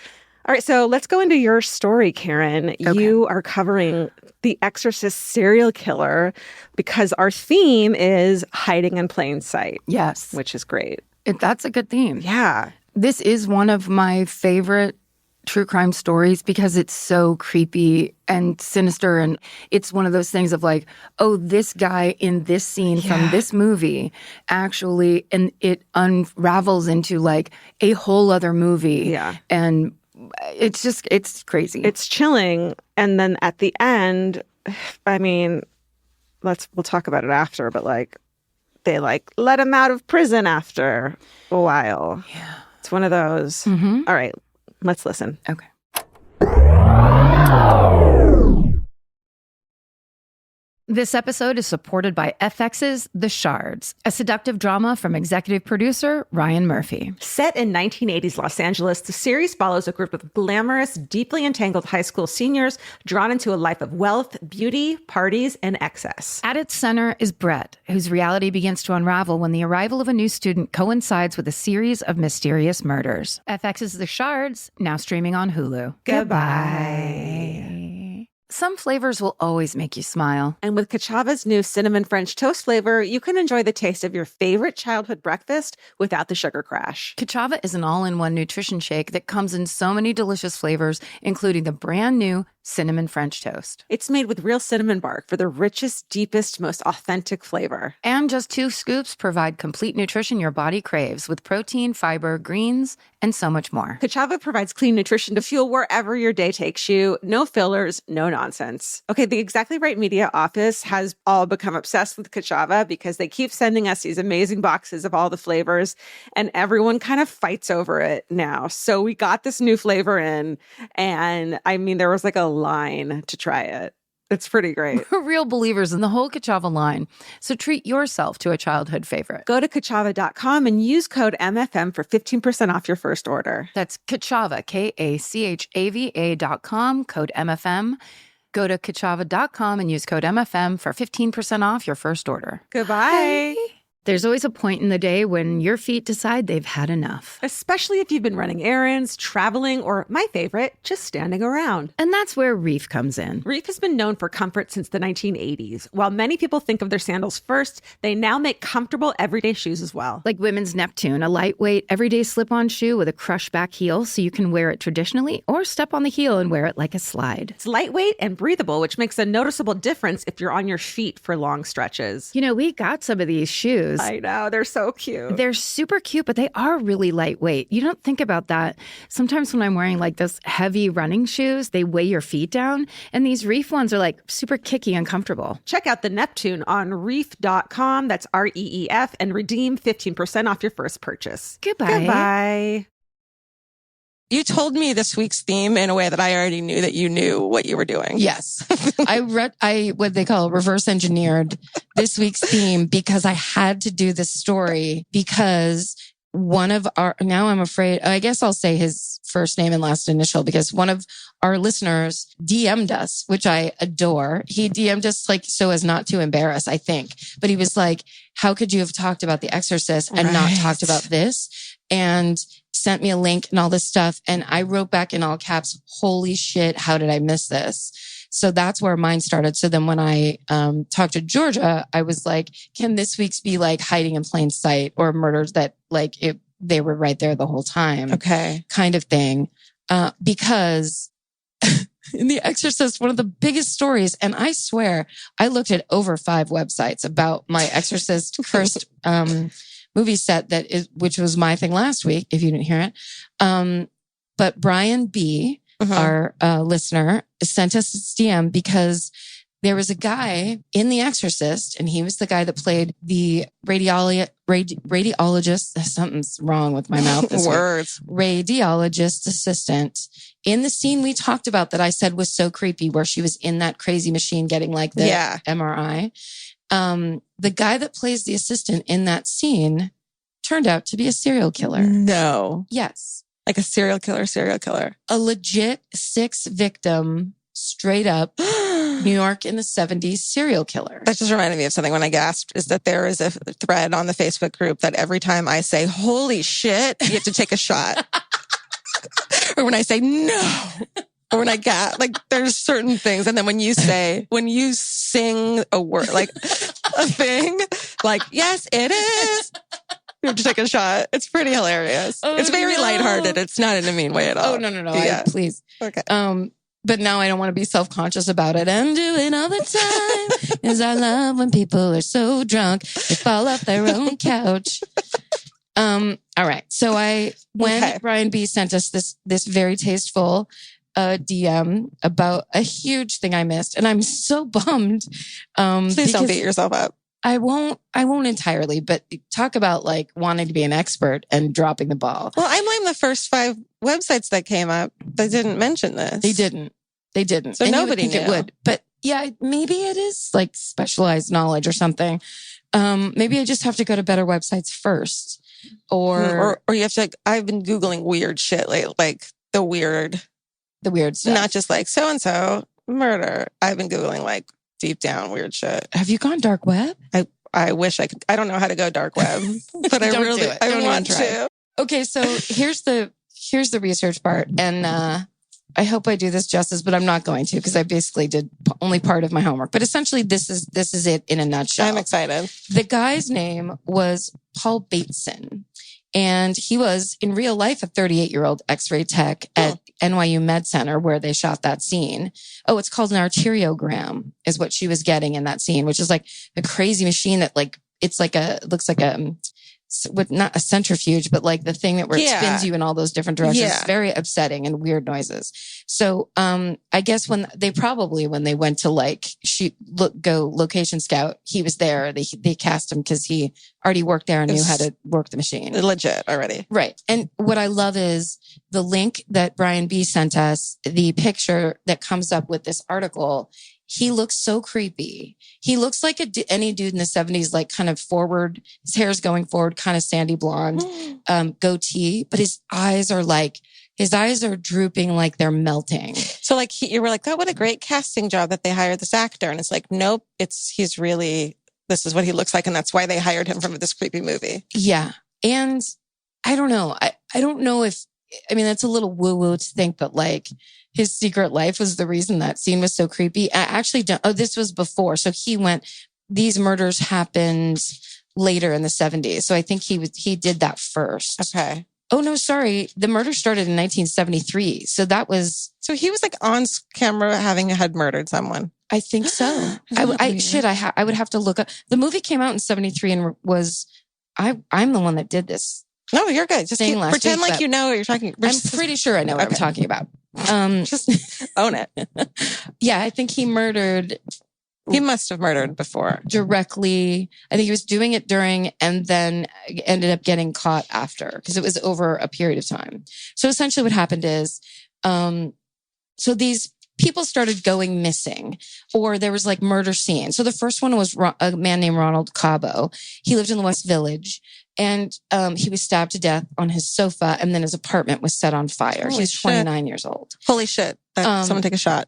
[SPEAKER 2] All right, so let's go into your story, Karen. Okay. You are covering the Exorcist serial killer because our theme is hiding in plain sight.
[SPEAKER 3] Yes.
[SPEAKER 2] Which is great.
[SPEAKER 3] That's a good theme.
[SPEAKER 2] Yeah.
[SPEAKER 3] This is one of my favorite true crime stories because it's so creepy and sinister. And it's one of those things of like, oh, this guy in this scene from this movie actually, and it unravels into like a whole other movie.
[SPEAKER 2] Yeah.
[SPEAKER 3] And it's crazy.
[SPEAKER 2] It's chilling. And then at the end, I mean, we'll talk about it after, but like, they like let him out of prison after a while.
[SPEAKER 3] Yeah.
[SPEAKER 2] It's one of those.
[SPEAKER 3] Mm-hmm.
[SPEAKER 2] All right, let's listen.
[SPEAKER 3] Okay. This episode is supported by FX's The Shards, a seductive drama from executive producer Ryan Murphy.
[SPEAKER 2] Set in 1980s Los Angeles, the series follows a group of glamorous, deeply entangled high school seniors drawn into a life of wealth, beauty, parties, and excess.
[SPEAKER 3] At its center is Brett, whose reality begins to unravel when the arrival of a new student coincides with a series of mysterious murders. FX's The Shards, now streaming on Hulu.
[SPEAKER 2] Goodbye.
[SPEAKER 3] Some flavors will always make you smile.
[SPEAKER 2] And with Kachava's new cinnamon French toast flavor, you can enjoy the taste of your favorite childhood breakfast without the sugar crash.
[SPEAKER 3] Kachava is an all-in-one nutrition shake that comes in so many delicious flavors, including the brand new cinnamon French toast.
[SPEAKER 2] It's made with real cinnamon bark for the richest, deepest, most authentic flavor.
[SPEAKER 3] And just 2 scoops provide complete nutrition your body craves with protein, fiber, greens, and so much more.
[SPEAKER 2] Kachava provides clean nutrition to fuel wherever your day takes you. No fillers, no nonsense. Okay, the Exactly Right Media office has all become obsessed with Kachava because they keep sending us these amazing boxes of all the flavors, and everyone kind of fights over it now. So we got this new flavor in, and I mean, there was like a line to try it. It's pretty great.
[SPEAKER 3] We're real believers in the whole Kachava line, so treat yourself to a childhood favorite.
[SPEAKER 2] Go to Kachava.com and use code MFM for 15% off your first order.
[SPEAKER 3] That's Kachava, Kachava.com, code MFM. Go to Kachava.com and use code MFM for 15% off your first order.
[SPEAKER 2] Goodbye.
[SPEAKER 3] There's always a point in the day when your feet decide they've had enough.
[SPEAKER 2] Especially if you've been running errands, traveling, or my favorite, just standing around.
[SPEAKER 3] And that's where Reef comes in.
[SPEAKER 2] Reef has been known for comfort since the 1980s. While many people think of their sandals first, they now make comfortable everyday shoes as well.
[SPEAKER 3] Like women's Neptune, a lightweight, everyday slip-on shoe with a crush back heel so you can wear it traditionally or step on the heel and wear it like a slide.
[SPEAKER 2] It's lightweight and breathable, which makes a noticeable difference if you're on your feet for long stretches.
[SPEAKER 3] You know, we got some of these shoes.
[SPEAKER 2] I know, they're so cute.
[SPEAKER 3] They're super cute, but they are really lightweight. You don't think about that. Sometimes when I'm wearing like those heavy running shoes, they weigh your feet down. And these Reef ones are like super kicky and comfortable.
[SPEAKER 2] Check out the Neptune on reef.com. That's REEF and redeem 15% off your first purchase.
[SPEAKER 3] Goodbye.
[SPEAKER 2] Goodbye.
[SPEAKER 4] You told me this week's theme in a way that I already knew that you knew what you were doing.
[SPEAKER 1] Yes. I what they call reverse engineered this week's theme because I had to do this story because one of our, now I'm afraid, I guess I'll say his first name and last initial because one of our listeners DM'd us, which I adore. He DM'd us like so as not to embarrass, I think. But he was like, how could you have talked about The Exorcist and not talked about this? And sent me a link and all this stuff. And I wrote back in all caps, holy shit, how did I miss this? So that's where mine started. So then when I talked to Georgia, I was like, can this week's be like hiding in plain sight or murders that like they were right there the whole time?
[SPEAKER 4] Okay.
[SPEAKER 1] Kind of thing. Because in The Exorcist, one of the biggest stories, and I swear I looked at over 5 websites about my Exorcist cursed movie set which was my thing last week, if you didn't hear it. But Brian B., our listener, sent us this DM because there was a guy in The Exorcist, and he was the guy that played the radiologist. Something's wrong with my mouth.
[SPEAKER 4] Words.
[SPEAKER 1] Radiologist assistant in the scene we talked about that I said was so creepy, where she was in that crazy machine getting like the MRI. The guy that plays the assistant in that scene turned out to be a serial killer.
[SPEAKER 4] No.
[SPEAKER 1] Yes.
[SPEAKER 4] Like a serial killer.
[SPEAKER 1] A legit 6 victim, straight up New York in the 70s serial killer.
[SPEAKER 4] That just reminded me of something when I gasped, is that there is a thread on the Facebook group that every time I say, holy shit, you have to take a shot. Or when I say no. Or when I like there's certain things. And then when you sing a word, like a thing, like, yes, it is. You have to take a shot. It's pretty hilarious. Oh, it's very lighthearted. It's not in a mean way at all.
[SPEAKER 1] Oh, no.
[SPEAKER 4] Yeah.
[SPEAKER 1] Please.
[SPEAKER 4] Okay.
[SPEAKER 1] But now I don't want to be self-conscious about it. I'm doing all the time because I love when people are so drunk they fall off their own couch. All right. So Brian B sent us this very tasteful DM about a huge thing I missed, and I'm so bummed.
[SPEAKER 4] Please don't beat yourself up.
[SPEAKER 1] I won't entirely, but talk about like wanting to be an expert and dropping the ball.
[SPEAKER 4] Well, I blame the first 5 websites that came up that didn't mention this.
[SPEAKER 1] They didn't.
[SPEAKER 4] So
[SPEAKER 1] and
[SPEAKER 4] nobody knew.
[SPEAKER 1] It would. But yeah, maybe it is like specialized knowledge or something. Maybe I just have to go to better websites first. Or
[SPEAKER 4] you have to, like, I've been Googling weird shit, like the weird stuff. Not just like so-and-so murder. I've been Googling like deep down weird shit.
[SPEAKER 1] Have you gone dark web?
[SPEAKER 4] I wish I could. I don't know how to go dark web, but I want to.
[SPEAKER 1] Okay, so here's the research part, and I hope I do this justice, but I'm not going to because I basically did only part of my homework. But essentially, this is it in a nutshell.
[SPEAKER 4] I'm excited.
[SPEAKER 1] The guy's name was Paul Bateson, and he was in real life a 38-year-old X-ray tech at NYU Med Center where they shot that scene. Oh, it's called an arteriogram is what she was getting in that scene, which is like the crazy machine that like, it's like looks like not a centrifuge, but like the thing that where it spins you in all those different directions. It's very upsetting and weird noises. So, I guess when they went to like go location scout, he was there. They cast him because he already worked there and knew how to work the machine.
[SPEAKER 4] Legit already.
[SPEAKER 1] Right. And what I love is the link that Brian B sent us, the picture that comes up with this article. He looks so creepy. He looks like any dude in the 70s, like kind of forward. His hair's going forward, kind of sandy blonde, goatee, but his eyes are like His eyes are drooping like they're melting.
[SPEAKER 4] So like you were like, oh, what a great casting job that they hired this actor. And it's like, nope, he's really, this is what he looks like. And that's why they hired him from this creepy movie.
[SPEAKER 1] Yeah. And I don't know. I don't know if, I mean, that's a little woo-woo to think, but like his secret life was the reason that scene was so creepy. I actually don't, this was before. So these murders happened later in the 70s. So I think he did that first.
[SPEAKER 4] Okay.
[SPEAKER 1] Oh, no, sorry. The murder started in 1973. So that was...
[SPEAKER 4] So he was like on camera had murdered someone.
[SPEAKER 1] I think so. I would have to look up. The movie came out in 73 and I'm the one that did this.
[SPEAKER 4] No, you're good. Just pretend like you know what you're talking about.
[SPEAKER 1] I'm pretty sure I know what I'm talking about.
[SPEAKER 4] Just own it.
[SPEAKER 1] Yeah, I think he murdered...
[SPEAKER 4] He must have murdered before.
[SPEAKER 1] Directly. I think he was doing it during and then ended up getting caught after because it was over a period of time. So essentially what happened is, so these people started going missing or there was like murder scenes. So the first one was a man named Ronald Cabo. He lived in the West Village and he was stabbed to death on his sofa and then his apartment was set on fire. He was 29 years old.
[SPEAKER 4] Holy shit. Someone take a shot.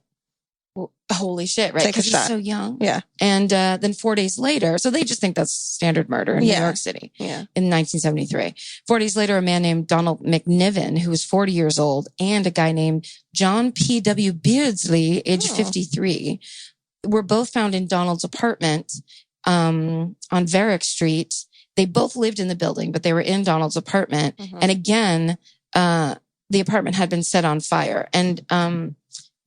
[SPEAKER 1] Holy shit, right? Because he's so young.
[SPEAKER 4] Yeah.
[SPEAKER 1] And then 4 days later, so they just think that's standard murder in New York City in 1973. 4 days later, a man named Donald McNiven, who was 40 years old, and a guy named John P.W. Beardsley, age 53, were both found in Donald's apartment on Varick Street. They both lived in the building, but they were in Donald's apartment. Mm-hmm. And again, the apartment had been set on fire. And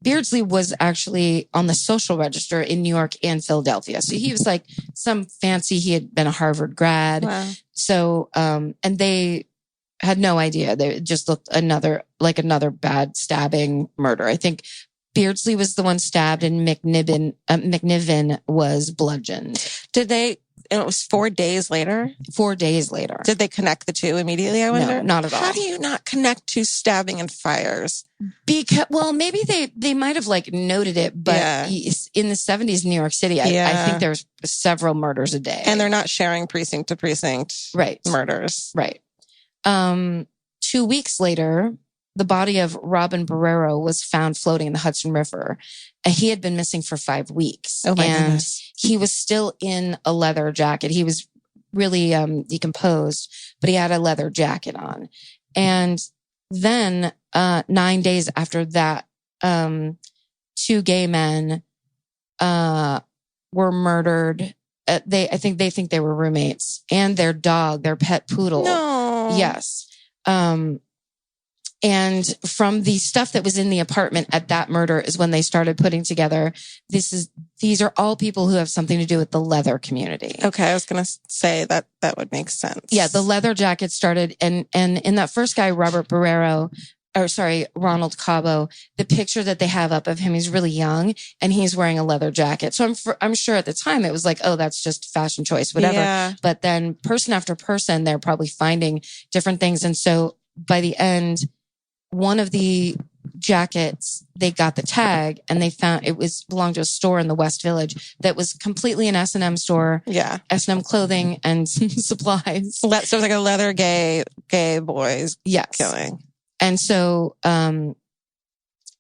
[SPEAKER 1] Beardsley was actually on the social register in New York and Philadelphia. So he was like he had been a Harvard grad. Wow. So, and they had no idea. They just looked another bad stabbing murder. I think Beardsley was the one stabbed and McNiven was bludgeoned. And it was 4 days later? 4 days later.
[SPEAKER 4] Did they connect the two immediately, I wonder?
[SPEAKER 1] No, not at all.
[SPEAKER 4] How do you not connect to stabbing and fires?
[SPEAKER 1] Because, well, maybe they might have like noted it, but in the 70s in New York City, I think there's several murders a day.
[SPEAKER 4] And they're not sharing precinct to precinct murders.
[SPEAKER 1] Right. 2 weeks later, the body of Robin Barrero was found floating in the Hudson River. He had been missing for 5 weeks.
[SPEAKER 4] Oh my goodness.
[SPEAKER 1] He was still in a leather jacket. He was really decomposed, but he had a leather jacket on. And then 9 days after that, 2 gay men were murdered. I think they were roommates, and their dog, their pet poodle.
[SPEAKER 4] No.
[SPEAKER 1] Yes. And from the stuff that was in the apartment at that murder is when they started putting together, these are all people who have something to do with the leather community.
[SPEAKER 4] Okay. I was going to say that would make sense.
[SPEAKER 1] Yeah. The leather jacket started and in that first guy, Ronald Cabo, the picture that they have up of him, he's really young and he's wearing a leather jacket. So I'm sure at the time it was like, oh, that's just fashion choice, whatever. Yeah. But then person after person, they're probably finding different things. And so by the end, one of the jackets, they got the tag and they found it belonged to a store in the West Village that was completely an S&M store.
[SPEAKER 4] Yeah.
[SPEAKER 1] S&M clothing and supplies.
[SPEAKER 4] So it was like a leather gay boys killing.
[SPEAKER 1] And so,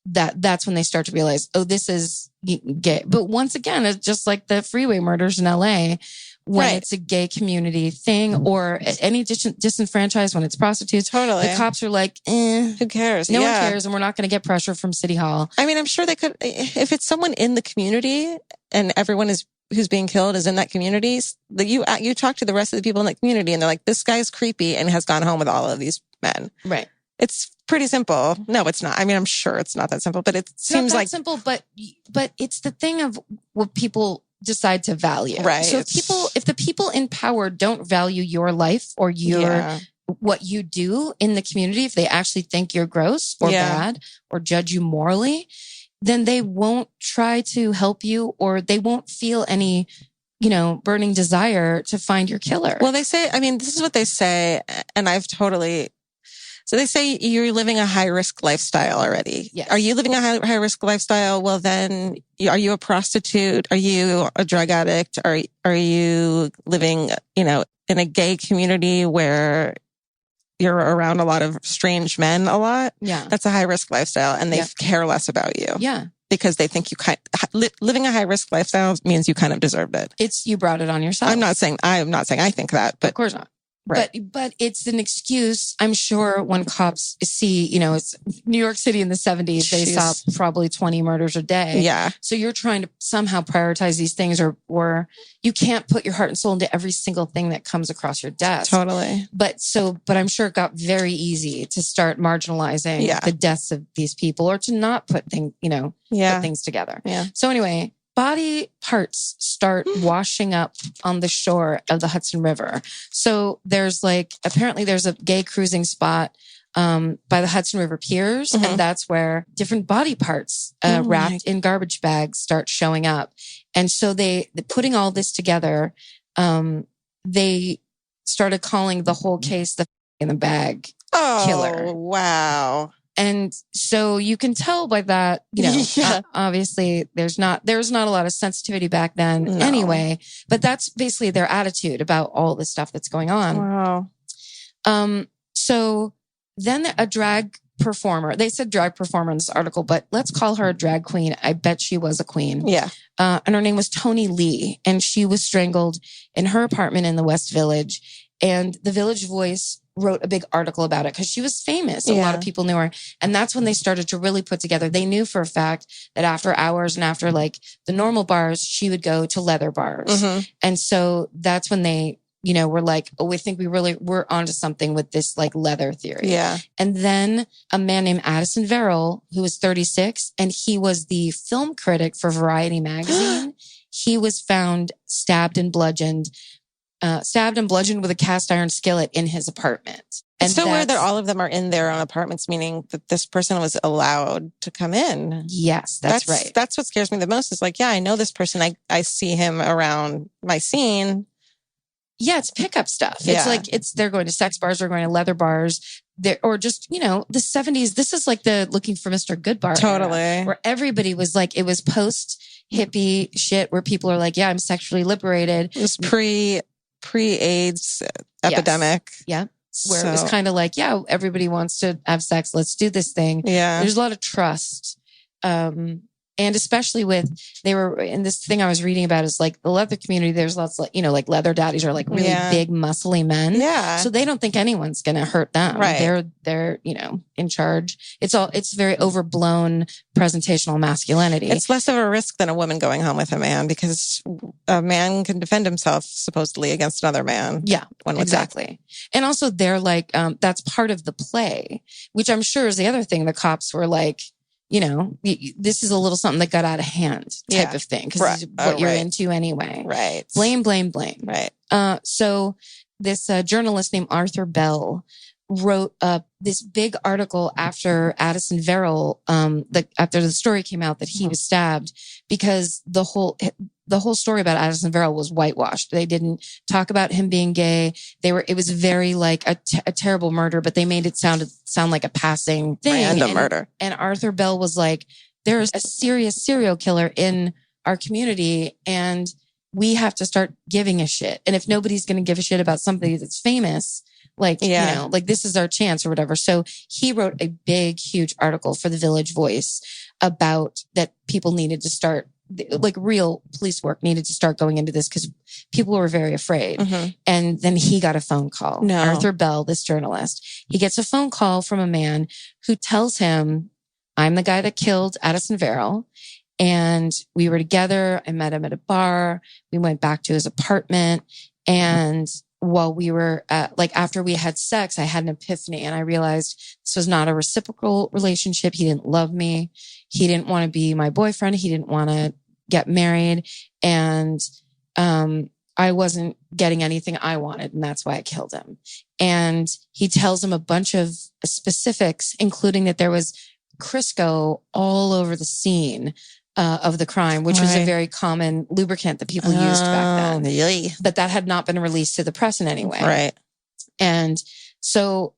[SPEAKER 1] that's when they start to realize, oh, this is gay. But once again, it's just like the freeway murders in LA. When it's a gay community thing or any disenfranchised, when it's prostitutes,
[SPEAKER 4] totally.
[SPEAKER 1] The cops are like, who
[SPEAKER 4] cares?
[SPEAKER 1] No one cares. And we're not going to get pressure from City Hall.
[SPEAKER 4] I mean, I'm sure they could, if it's someone in the community and everyone who's being killed is in that community, you talk to the rest of the people in that community and they're like, this guy's creepy and has gone home with all of these men.
[SPEAKER 1] Right.
[SPEAKER 4] It's pretty simple. No, it's not. I mean, I'm sure it's not that simple, but it seems like
[SPEAKER 1] simple, but it's the thing of what people decide to value.
[SPEAKER 4] Right.
[SPEAKER 1] So if the people in power don't value your life or what you do in the community, if they actually think you're gross or bad or judge you morally, then they won't try to help you or they won't feel any, burning desire to find your killer.
[SPEAKER 4] Well, they say, I mean, this is what they say, and so they say you're living a high-risk lifestyle already.
[SPEAKER 1] Yes.
[SPEAKER 4] Are you living a high-risk lifestyle? Well, then, are you a prostitute? Are you a drug addict? Are you living, in a gay community where you're around a lot of strange men a lot.
[SPEAKER 1] Yeah.
[SPEAKER 4] That's a high risk lifestyle, and they care less about you.
[SPEAKER 1] Yeah.
[SPEAKER 4] Because they think living a high risk lifestyle means you kind of deserved it.
[SPEAKER 1] You brought it on yourself.
[SPEAKER 4] I'm not saying I think that, but
[SPEAKER 1] of course not.
[SPEAKER 4] Right.
[SPEAKER 1] But it's an excuse. I'm sure when cops see, it's New York City in the 70s, they saw probably 20 murders a day.
[SPEAKER 4] Yeah.
[SPEAKER 1] So you're trying to somehow prioritize these things, or you can't put your heart and soul into every single thing that comes across your desk.
[SPEAKER 4] Totally.
[SPEAKER 1] But I'm sure it got very easy to start marginalizing the deaths of these people, or to not put things together.
[SPEAKER 4] Yeah.
[SPEAKER 1] So anyway, body parts start washing up on the shore of the Hudson River. So apparently there's a gay cruising spot by the Hudson River piers. And that's where different body parts wrapped in garbage bags start showing up. And so they putting all this together, they started calling the whole case the in the bag killer.
[SPEAKER 4] Oh, wow.
[SPEAKER 1] And so you can tell by that, obviously there's not a lot of sensitivity back then anyway, but that's basically their attitude about all the stuff that's going on.
[SPEAKER 4] Wow.
[SPEAKER 1] So then a drag performer, they said drag performer in this article, but let's call her a drag queen. I bet she was a queen.
[SPEAKER 4] Yeah.
[SPEAKER 1] And her name was Toni Lee, and she was strangled in her apartment in the West Village. And the Village Voice wrote a big article about it because she was famous. A lot of people knew her. And that's when they started to really put together. They knew for a fact that after hours and after like the normal bars, she would go to leather bars. And so that's when they, were like, oh, we think we're onto something with this like leather theory.
[SPEAKER 4] Yeah.
[SPEAKER 1] And then a man named Addison Verrill, who was 36, and he was the film critic for Variety magazine. He was found stabbed and bludgeoned with a cast iron skillet in his apartment.
[SPEAKER 4] It's so weird that all of them are in their own apartments, meaning that this person was allowed to come in.
[SPEAKER 1] Yes, that's right.
[SPEAKER 4] That's what scares me the most is like, I know this person. I see him around my scene.
[SPEAKER 1] Yeah, it's pickup stuff. It's like, they're going to sex bars, they're going to leather bars, or just, the 70s. This is like the Looking for Mr. Goodbar.
[SPEAKER 4] Totally.
[SPEAKER 1] Era, where everybody was like, it was post hippie shit where people are like, yeah, I'm sexually liberated.
[SPEAKER 4] It was pre-AIDS epidemic.
[SPEAKER 1] Yeah. Where it was kind of like, yeah, everybody wants to have sex. Let's do this thing.
[SPEAKER 4] Yeah.
[SPEAKER 1] There's a lot of trust. And especially they were in this thing I was reading about is like the leather community. There's lots of, like leather daddies are like really big, muscly men.
[SPEAKER 4] Yeah.
[SPEAKER 1] So they don't think anyone's going to hurt them.
[SPEAKER 4] Right.
[SPEAKER 1] They're, in charge. It's very overblown presentational masculinity.
[SPEAKER 4] It's less of a risk than a woman going home with a man because a man can defend himself supposedly against another man.
[SPEAKER 1] Yeah, exactly. And also they're like, that's part of the play, which I'm sure is the other thing the cops were like, this is a little something that got out of hand type of thing. Because this is what you're into anyway.
[SPEAKER 4] Right.
[SPEAKER 1] Blame.
[SPEAKER 4] Right.
[SPEAKER 1] So this journalist named Arthur Bell wrote this big article after Addison Verrill, after the story came out that he was stabbed, because the whole story about Addison Verrill was whitewashed. They didn't talk about him being gay. It was very like a terrible murder, but they made it sound like a passing thing.
[SPEAKER 4] Random murder.
[SPEAKER 1] And Arthur Bell was like, there's a serious serial killer in our community and we have to start giving a shit. And if nobody's going to give a shit about somebody that's famous, like this is our chance or whatever. So he wrote a big, huge article for the Village Voice about that people needed to start, like real police work needed to start going into this because people were very afraid. And then he got a phone call.
[SPEAKER 4] No.
[SPEAKER 1] Arthur Bell, this journalist, he gets a phone call from a man who tells him, I'm the guy that killed Addison Verrill. And we were together. I met him at a bar. We went back to his apartment. And while we were after we had sex, I had an epiphany and I realized this was not a reciprocal relationship. He didn't love me. He didn't want to be my boyfriend. He didn't want to get married. And, I wasn't getting anything I wanted. And that's why I killed him. And he tells him a bunch of specifics, including that there was Crisco all over the scene of the crime, which was a very common lubricant that people used back then.
[SPEAKER 4] Yay.
[SPEAKER 1] But that had not been released to the press in any way.
[SPEAKER 4] Right.
[SPEAKER 1] And so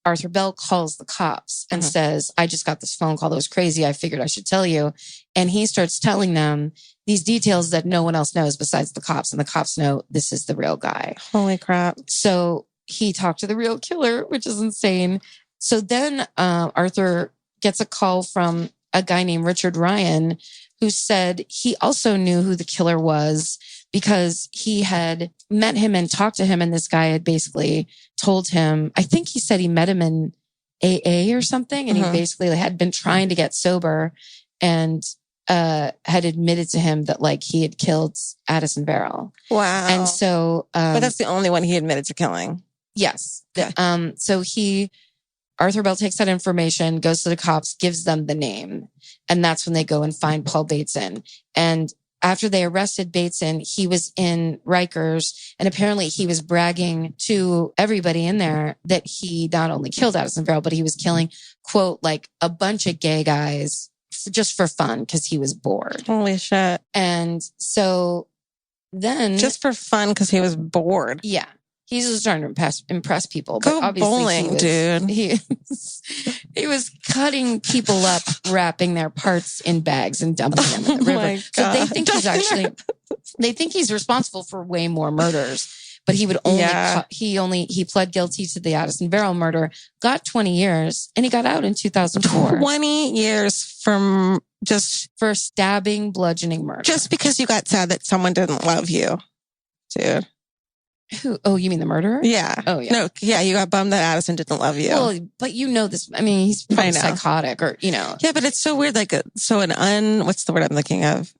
[SPEAKER 1] Arthur Bell calls the cops and says, I just got this phone call that was crazy. I figured I should tell you. And he starts telling them these details that no one else knows besides the cops. And the cops know this is the real guy.
[SPEAKER 4] Holy crap.
[SPEAKER 1] So he talked to the real killer, which is insane. So then Arthur gets a call from a guy named Richard Ryan, who said he also knew who the killer was because he had met him and talked to him. And this guy had basically told him, I think he said he met him in AA or something. And he basically had been trying to get sober and had admitted to him that like he had killed Addison Verrill.
[SPEAKER 4] Wow.
[SPEAKER 1] And so,
[SPEAKER 4] but that's the only one he admitted to killing.
[SPEAKER 1] Yes.
[SPEAKER 4] Yeah.
[SPEAKER 1] So Arthur Bell takes that information, goes to the cops, gives them the name. And that's when they go and find Paul Bateson. And after they arrested Bateson, he was in Rikers. And apparently he was bragging to everybody in there that he not only killed Addison Verrill, but he was killing, quote, like a bunch of gay guys just for fun because he was bored.
[SPEAKER 4] Holy shit.
[SPEAKER 1] And so then...
[SPEAKER 4] Just for fun because he was bored.
[SPEAKER 1] Yeah. He's just trying to impress people.
[SPEAKER 4] Go
[SPEAKER 1] but obviously
[SPEAKER 4] bowling, dude.
[SPEAKER 1] He was cutting people up, wrapping their parts in bags and dumping them in the river.
[SPEAKER 4] My
[SPEAKER 1] So
[SPEAKER 4] God.
[SPEAKER 1] they think he's responsible for way more murders. But he would only, he pled guilty to the Addison Verrill murder, got 20 years, and he got out in 2004.
[SPEAKER 4] 20 years from
[SPEAKER 1] for stabbing, bludgeoning murder.
[SPEAKER 4] Just because you got sad that someone didn't love you, dude.
[SPEAKER 1] Who? Oh, you mean the murderer?
[SPEAKER 4] Yeah.
[SPEAKER 1] Oh, yeah.
[SPEAKER 4] No, yeah, you got bummed that Addison didn't love you.
[SPEAKER 1] Well, but you know this. I mean, he's probably psychotic or, you know.
[SPEAKER 4] Yeah, but it's so weird. Like, what's the word I'm thinking of?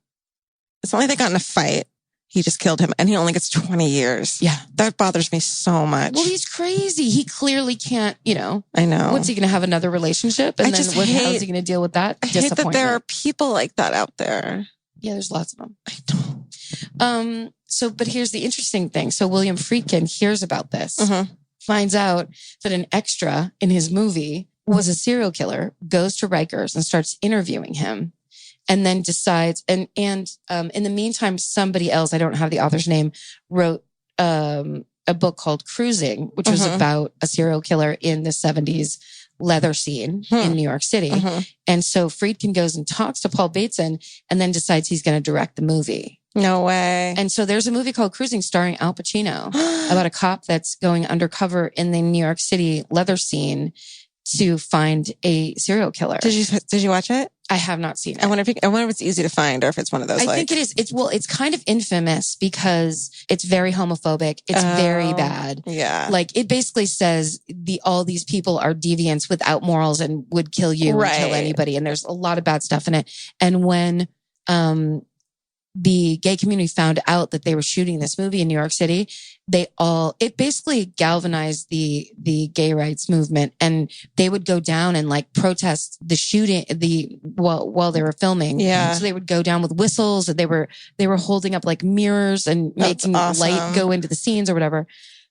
[SPEAKER 4] It's not like they got in a fight. He just killed him and he only gets 20 years.
[SPEAKER 1] Yeah.
[SPEAKER 4] That bothers me so much.
[SPEAKER 1] Well, he's crazy. He clearly can't, you know.
[SPEAKER 4] I know.
[SPEAKER 1] What's he going to have another relationship? And how's he going to deal with that?
[SPEAKER 4] I hate that there are people like that out there.
[SPEAKER 1] Yeah, there's lots of them.
[SPEAKER 4] I don't.
[SPEAKER 1] But here's the interesting thing. So William Friedkin hears about this, finds out that an extra in his movie was a serial killer, goes to Rikers and starts interviewing him. And then decides, and in the meantime, somebody else, I don't have the author's name, wrote a book called Cruising, which was about a serial killer in the 70s leather scene in New York City. And so Friedkin goes and talks to Paul Bateson and then decides he's going to direct the movie.
[SPEAKER 4] No way.
[SPEAKER 1] And so there's a movie called Cruising starring Al Pacino about a cop that's going undercover in the New York City leather scene to find a serial killer.
[SPEAKER 4] Did you watch it?
[SPEAKER 1] I have not seen it.
[SPEAKER 4] I wonder if it's easy to find or if it's one of those.
[SPEAKER 1] I think it is. It's kind of infamous because it's very homophobic. It's very bad.
[SPEAKER 4] Yeah.
[SPEAKER 1] Like it basically says all these people are deviants without morals and would kill you and kill anybody. And there's a lot of bad stuff in it. And when, the gay community found out that they were shooting this movie in New York City, it basically galvanized the gay rights movement, and they would go down and like protest the shooting while they were filming.
[SPEAKER 4] Yeah.
[SPEAKER 1] So they would go down with whistles, and they were holding up like mirrors and making light go into the scenes or whatever.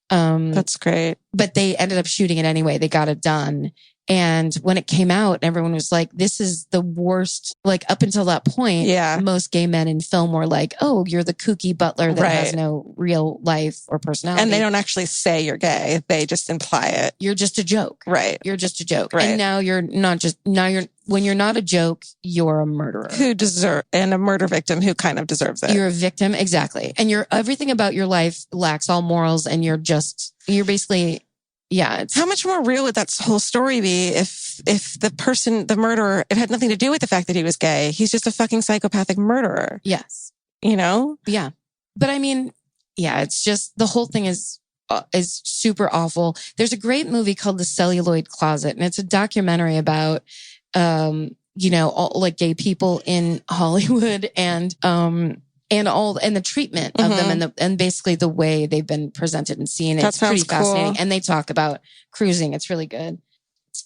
[SPEAKER 4] That's great.
[SPEAKER 1] But they ended up shooting it anyway. They got it done. And when it came out, everyone was like, this is the worst. Like up until that point, most gay men in film were like, oh, you're the kooky butler that has no real life or personality.
[SPEAKER 4] And they don't actually say you're gay. They just imply it.
[SPEAKER 1] You're just a joke.
[SPEAKER 4] Right.
[SPEAKER 1] You're just a joke.
[SPEAKER 4] Right.
[SPEAKER 1] And when you're not a joke, you're a murderer.
[SPEAKER 4] And a murder victim who kind of deserves it.
[SPEAKER 1] You're a victim. Exactly. And everything about your life lacks all morals, and you're basically... Yeah.
[SPEAKER 4] How much more real would that whole story be if the murderer, it had nothing to do with the fact that he was gay. He's just a fucking psychopathic murderer.
[SPEAKER 1] Yes.
[SPEAKER 4] You know?
[SPEAKER 1] Yeah. But I mean, yeah, it's just, the whole thing is super awful. There's a great movie called The Celluloid Closet, and it's a documentary about, all like gay people in Hollywood and the treatment of them and basically the way they've been presented and seen. It's pretty fascinating. And they talk about Cruising. It's really good.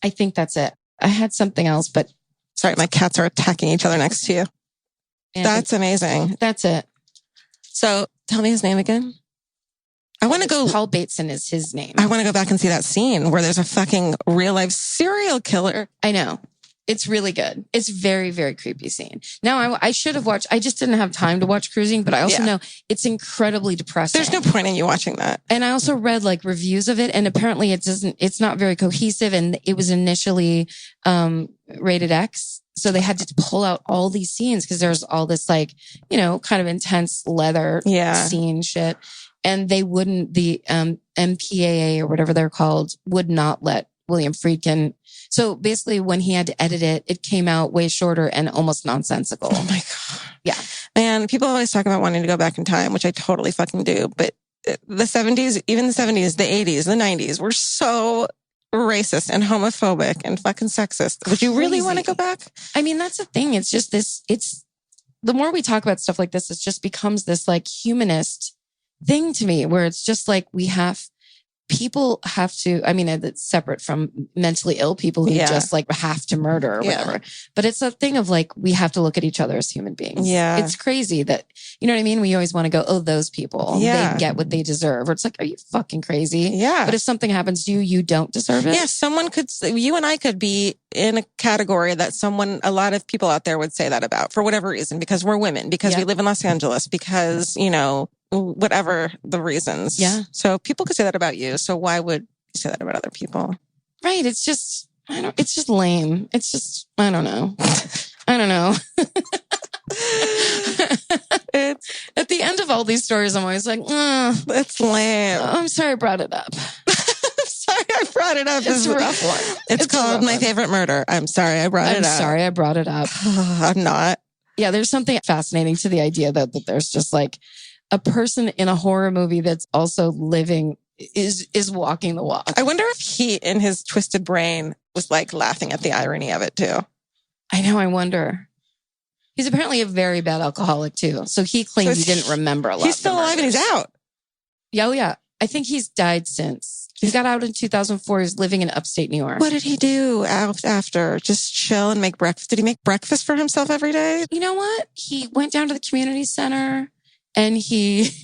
[SPEAKER 1] I think that's it. I had something else, but
[SPEAKER 4] sorry, my cats are attacking each other next to you. That's amazing.
[SPEAKER 1] That's it.
[SPEAKER 4] So tell me his name again. I want to go.
[SPEAKER 1] Paul Bateson is his name.
[SPEAKER 4] I want to go back and see that scene where there's a fucking real life serial killer.
[SPEAKER 1] I know. It's really good. It's very, very creepy scene. Now, I should have watched, I just didn't have time to watch Cruising, but I also know it's incredibly depressing.
[SPEAKER 4] There's no point in you watching that.
[SPEAKER 1] And I also read like reviews of it, and apparently it's not very cohesive, and it was initially rated X. So they had to pull out all these scenes because there's all this like, kind of intense leather scene shit. And they wouldn't, MPAA or whatever they're called would not let William Friedkin. So basically when he had to edit it, it came out way shorter and almost nonsensical.
[SPEAKER 4] Oh my God.
[SPEAKER 1] Yeah.
[SPEAKER 4] Man, people always talk about wanting to go back in time, which I totally fucking do. But the 70s, even the 70s, the 80s, the 90s were so racist and homophobic and fucking sexist. Would you really want to go back?
[SPEAKER 1] I mean, that's the thing. It's just the more we talk about stuff like this, it just becomes this like humanist thing to me where it's just like people have to, I mean, it's separate from mentally ill people who just like have to murder or whatever. But it's a thing of like, we have to look at each other as human beings.
[SPEAKER 4] Yeah.
[SPEAKER 1] It's crazy that, you know what I mean? We always want to go, oh, those people, they get what they deserve. Or it's like, are you fucking crazy?
[SPEAKER 4] Yeah.
[SPEAKER 1] But if something happens to you, you don't deserve it.
[SPEAKER 4] Yeah, you and I could be in a category that a lot of people out there would say that about for whatever reason, because we're women, because we live in Los Angeles, because, whatever the reasons.
[SPEAKER 1] Yeah.
[SPEAKER 4] So people could say that about you. So why would you say that about other people?
[SPEAKER 1] Right. It's just, it's just lame. It's just, I don't know. I don't know. At the end of all these stories, I'm always like,
[SPEAKER 4] it's lame.
[SPEAKER 1] I'm sorry I brought it up.
[SPEAKER 4] Sorry I brought it up.
[SPEAKER 1] It's a rough one.
[SPEAKER 4] It's called My Favorite Murder. I'm sorry I brought it up.
[SPEAKER 1] I'm sorry I brought it up.
[SPEAKER 4] I'm not.
[SPEAKER 1] Yeah, there's something fascinating to the idea that there's just like a person in a horror movie that's also living, is walking the walk.
[SPEAKER 4] I wonder if he, in his twisted brain, was like laughing at the irony of it too.
[SPEAKER 1] I know, I wonder. He's apparently a very bad alcoholic too. So he claims he didn't remember a lot.
[SPEAKER 4] He's still alive and he's out.
[SPEAKER 1] Yeah, oh yeah. I think he's died since. He got out in 2004. He's living in upstate New York.
[SPEAKER 4] What did he do after? Just chill and make breakfast? Did he make breakfast for himself every day?
[SPEAKER 1] You know what? He went down to the community center and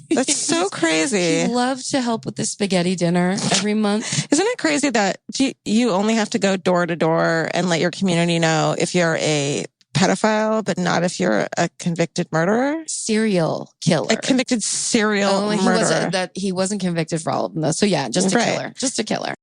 [SPEAKER 4] That's so crazy.
[SPEAKER 1] He loved to help with the spaghetti dinner every month.
[SPEAKER 4] Isn't it crazy that you only have to go door to door and let your community know if you're a pedophile, but not if you're a convicted murderer?
[SPEAKER 1] Serial killer.
[SPEAKER 4] A convicted serial murderer.
[SPEAKER 1] He wasn't convicted for all of them though. So yeah, just a killer. Just a killer.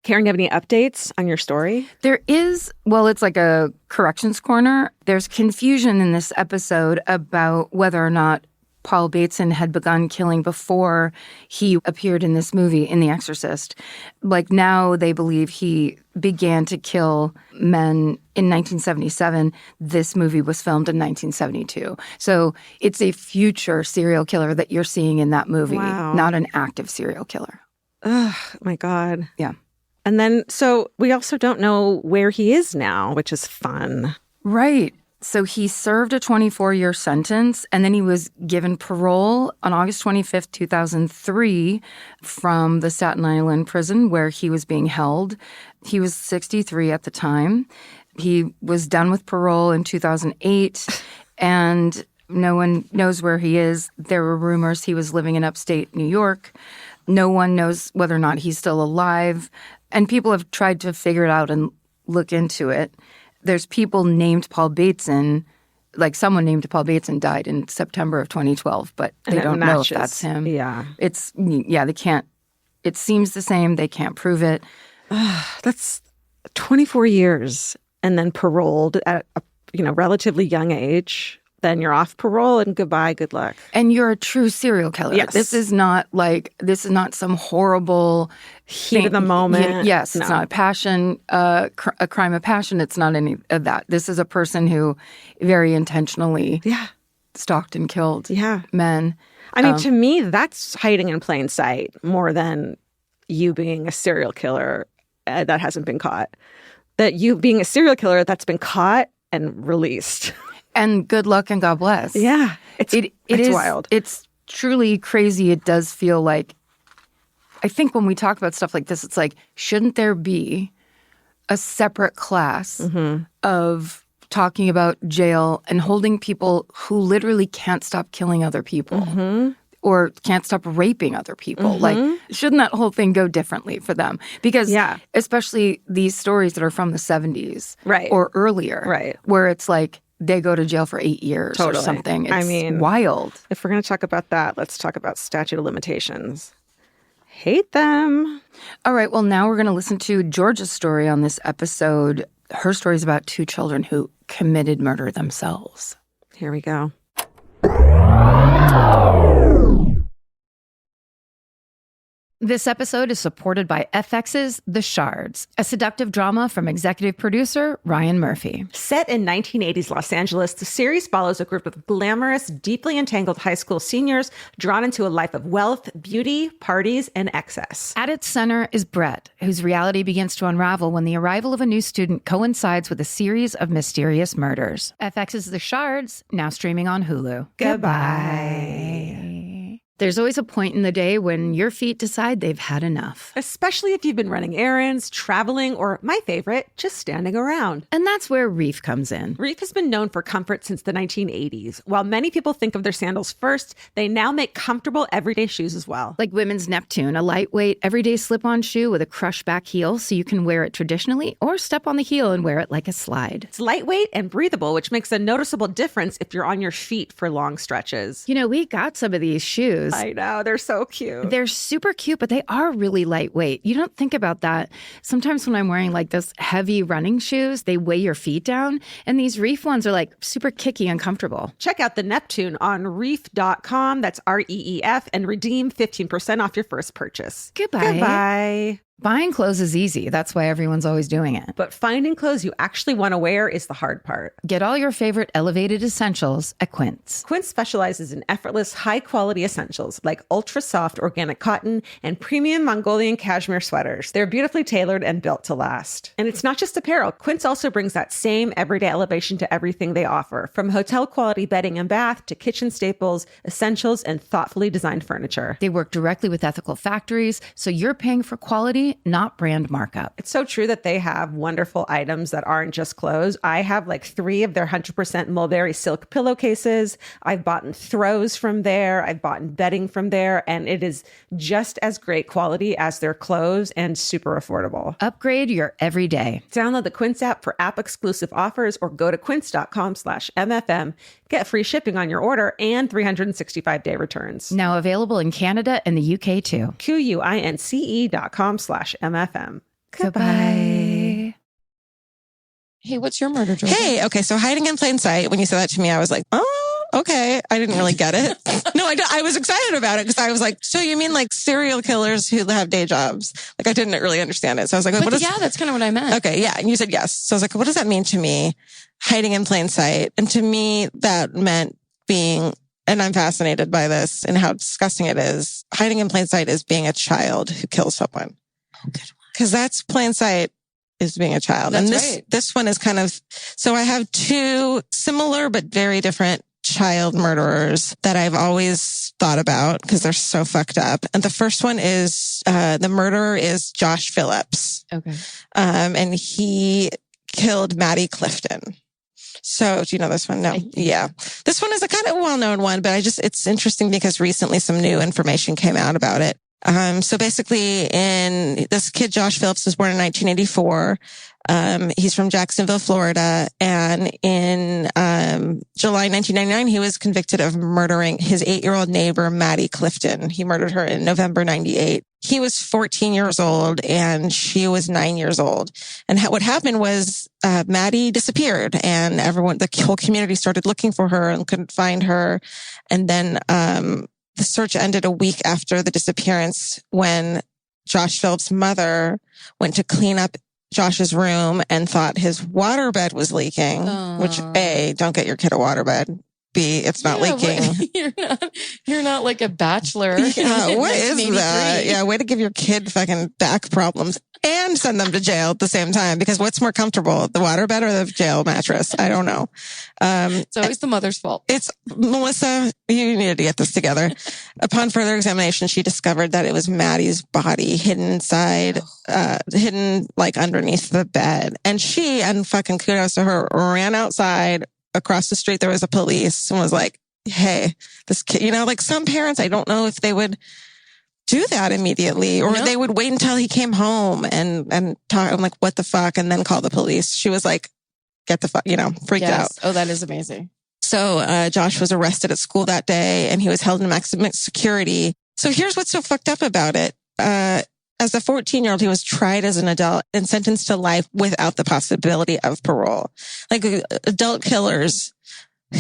[SPEAKER 2] Karen, do you have any updates on your story?
[SPEAKER 3] There is, it's like a corrections corner. There's confusion in this episode about whether or not Paul Bateson had begun killing before he appeared in this movie, in The Exorcist. Like now they believe he began to kill men in 1977. This movie was filmed in 1972. So it's a future serial killer that you're seeing in that movie, not an active serial killer.
[SPEAKER 2] Oh, my God.
[SPEAKER 3] Yeah.
[SPEAKER 2] And then, so we also don't know where he is now, which is fun.
[SPEAKER 3] Right. So he served a 24-year sentence, and then he was given parole on August 25th, 2003 from the Staten Island prison where he was being held. He was 63 at the time. He was done with parole in 2008, and no one knows where he is. There were rumors he was living in upstate New York. No one knows whether or not he's still alive. And people have tried to figure it out and look into it. There's people named Paul Bateson, like someone named Paul Bateson died in September of 2012, but they don't know if that's him.
[SPEAKER 2] Yeah.
[SPEAKER 3] They can't, it seems the same. They can't prove it.
[SPEAKER 2] That's 24 years and then paroled at a relatively young age. Then you're off parole and goodbye, good luck.
[SPEAKER 3] And you're a true serial killer.
[SPEAKER 2] Yes.
[SPEAKER 3] This is not some horrible
[SPEAKER 2] heat of the moment.
[SPEAKER 3] Yes, it's not a passion, a crime of passion. It's not any of that. This is a person who very intentionally stalked and killed men.
[SPEAKER 2] I mean, to me, that's hiding in plain sight more than you being a serial killer that hasn't been caught. That you being a serial killer that's been caught and released.
[SPEAKER 3] And good luck and God bless.
[SPEAKER 2] Yeah. It's wild.
[SPEAKER 3] It's truly crazy. It does feel like, I think when we talk about stuff like this, it's like, shouldn't there be a separate class of talking about jail and holding people who literally can't stop killing other people or can't stop raping other people? Like, shouldn't that whole thing go differently for them? Because especially these stories that are from the 70s or earlier, where it's like, they go to jail for 8 years or something. It's wild.
[SPEAKER 2] If we're going to talk about that, let's talk about statute of limitations. Hate them.
[SPEAKER 3] All right. Well, now we're going to listen to Georgia's story on this episode. Her story is about two children who committed murder themselves.
[SPEAKER 2] Here we go.
[SPEAKER 3] This episode is supported by FX's The Shards, a seductive drama from executive producer Ryan Murphy.
[SPEAKER 2] Set in 1980s Los Angeles, the series follows a group of glamorous, deeply entangled high school seniors drawn into a life of wealth, beauty, parties, and excess.
[SPEAKER 3] At its center is Brett, whose reality begins to unravel when the arrival of a new student coincides with a series of mysterious murders. FX's The Shards, now streaming on Hulu.
[SPEAKER 2] Goodbye.
[SPEAKER 3] There's always a point in the day when your feet decide they've had enough.
[SPEAKER 2] Especially if you've been running errands, traveling, or my favorite, just standing around.
[SPEAKER 3] And that's where Reef comes in.
[SPEAKER 2] Reef has been known for comfort since the 1980s. While many people think of their sandals first, they now make comfortable everyday shoes as well.
[SPEAKER 3] Like women's Neptune, a lightweight, everyday slip-on shoe with a crush back heel so you can wear it traditionally or step on the heel and wear it like a slide.
[SPEAKER 2] It's lightweight and breathable, which makes a noticeable difference if you're on your feet for long stretches.
[SPEAKER 3] You know, we got some of these shoes.
[SPEAKER 2] I know, they're so cute.
[SPEAKER 3] They're super cute, but they are really lightweight. You don't think about that. Sometimes when I'm wearing like this heavy running shoes, they weigh your feet down. And these Reef ones are like super kicky and comfortable.
[SPEAKER 2] Check out the Neptune on reef.com. That's REEF, and redeem 15% off your first purchase.
[SPEAKER 3] Goodbye.
[SPEAKER 2] Goodbye.
[SPEAKER 3] Buying clothes is easy. That's why everyone's always doing it.
[SPEAKER 2] But finding clothes you actually want to wear is the hard part.
[SPEAKER 3] Get all your favorite elevated essentials at Quince.
[SPEAKER 2] Quince specializes in effortless, high-quality essentials like ultra-soft organic cotton and premium Mongolian cashmere sweaters. They're beautifully tailored and built to last. And it's not just apparel. Quince also brings that same everyday elevation to everything they offer, from hotel-quality bedding and bath to kitchen staples, essentials, and thoughtfully designed furniture.
[SPEAKER 3] They work directly with ethical factories, so you're paying for quality, not brand markup.
[SPEAKER 2] It's so true that they have wonderful items that aren't just clothes. I have like 3 of their 100% mulberry silk pillowcases. I've bought throws from there. I've bought bedding from there. And it is just as great quality as their clothes and super affordable.
[SPEAKER 3] Upgrade your everyday.
[SPEAKER 2] Download the Quince app for app-exclusive offers or go to quince.com/MFM. Get free shipping on your order and 365-day returns.
[SPEAKER 3] Now available in Canada and the UK too.
[SPEAKER 2] QUINCE.com/MFM.
[SPEAKER 3] Goodbye.
[SPEAKER 1] Hey, what's your murder, Jordan?
[SPEAKER 4] Hey, okay, so hiding in plain sight, when you said that to me, I was like, oh, okay. I didn't really get it. No, I was excited about it because I was like, so you mean like serial killers who have day jobs? Like I didn't really understand it. So I was like,
[SPEAKER 1] yeah, that's kind of what I meant.
[SPEAKER 4] Okay, yeah. And you said yes. So I was like, what does that mean to me? Hiding in plain sight. And to me, that meant being, and I'm fascinated by this and how disgusting it is. Hiding in plain sight is being a child who kills someone.
[SPEAKER 1] Oh, good one.
[SPEAKER 4] Because that's plain sight is being a child.
[SPEAKER 1] That's
[SPEAKER 4] and
[SPEAKER 1] right.
[SPEAKER 4] This one is kind of, so I have 2 similar but very different child murderers that I've always thought about because they're so fucked up. And the first one is, the murderer is Josh Phillips.
[SPEAKER 1] Okay.
[SPEAKER 4] And he killed Maddie Clifton. So do you know this one? No. Yeah. This one is a kind of well-known one, but it's interesting because recently some new information came out about it. So basically this kid, Josh Phillips, was born in 1984. He's from Jacksonville, Florida. And in, July 1999, he was convicted of murdering his 8-year-old neighbor, Maddie Clifton. He murdered her in November 98. He was 14 years old and she was 9 years old. And what happened was, Maddie disappeared and the whole community started looking for her and couldn't find her. And then, the search ended a week after the disappearance when Josh Phillips' mother went to clean up Josh's room and thought his waterbed was leaking, which A, don't get your kid a waterbed. B, it's not leaking.
[SPEAKER 1] You're not like a bachelor.
[SPEAKER 4] Yeah, what is that? Yeah, way to give your kid fucking back problems and send them to jail at the same time. Because what's more comfortable, the waterbed or the jail mattress? I don't know.
[SPEAKER 1] It's always the mother's fault.
[SPEAKER 4] It's Melissa, you needed to get this together. Upon further examination, she discovered that it was Maddie's body hidden like underneath the bed. And she, and fucking kudos to her, ran outside. Across the street, there was a police and was like, hey, this kid, like some parents, I don't know if they would do that immediately or they would wait until he came home and talk. I'm like, what the fuck? And then call the police. She was like, get the fuck, freaked out.
[SPEAKER 1] Oh, that is amazing.
[SPEAKER 4] So, Josh was arrested at school that day and he was held in maximum security. So here's what's so fucked up about it. As a 14-year-old, he was tried as an adult and sentenced to life without the possibility of parole. Like adult killers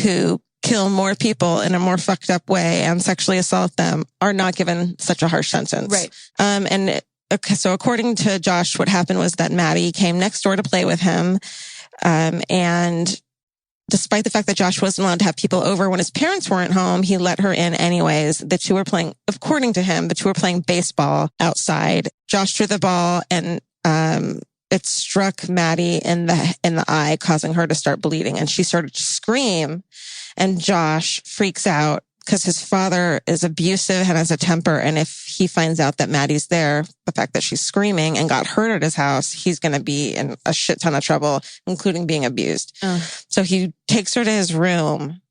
[SPEAKER 4] who kill more people in a more fucked up way and sexually assault them are not given such a harsh sentence.
[SPEAKER 1] Right.
[SPEAKER 4] So according to Josh, what happened was that Maddie came next door to play with him. And despite the fact that Josh wasn't allowed to have people over when his parents weren't home, he let her in anyways. The two were playing, according to him, the two were playing baseball outside. Josh threw the ball and, it struck Maddie in the eye, causing her to start bleeding. And she started to scream. And Josh freaks out because his father is abusive and has a temper. And if he finds out that Maddie's there, the fact that she's screaming and got hurt at his house, he's going to be in a shit ton of trouble, including being abused. So he takes her to his room.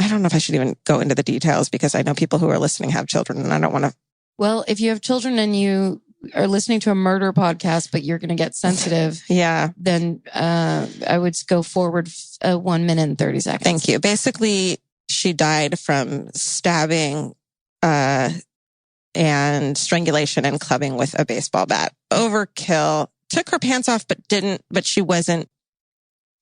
[SPEAKER 4] I don't know if I should even go into the details because I know people who are listening have children and I don't want to.
[SPEAKER 1] Well, if you have children and you are listening to a murder podcast, but you're going to get sensitive, then I would go forward 1 minute and 30 seconds.
[SPEAKER 4] Thank you. Basically, she died from stabbing and strangulation and clubbing with a baseball bat. Overkill. Took her pants off, but she wasn't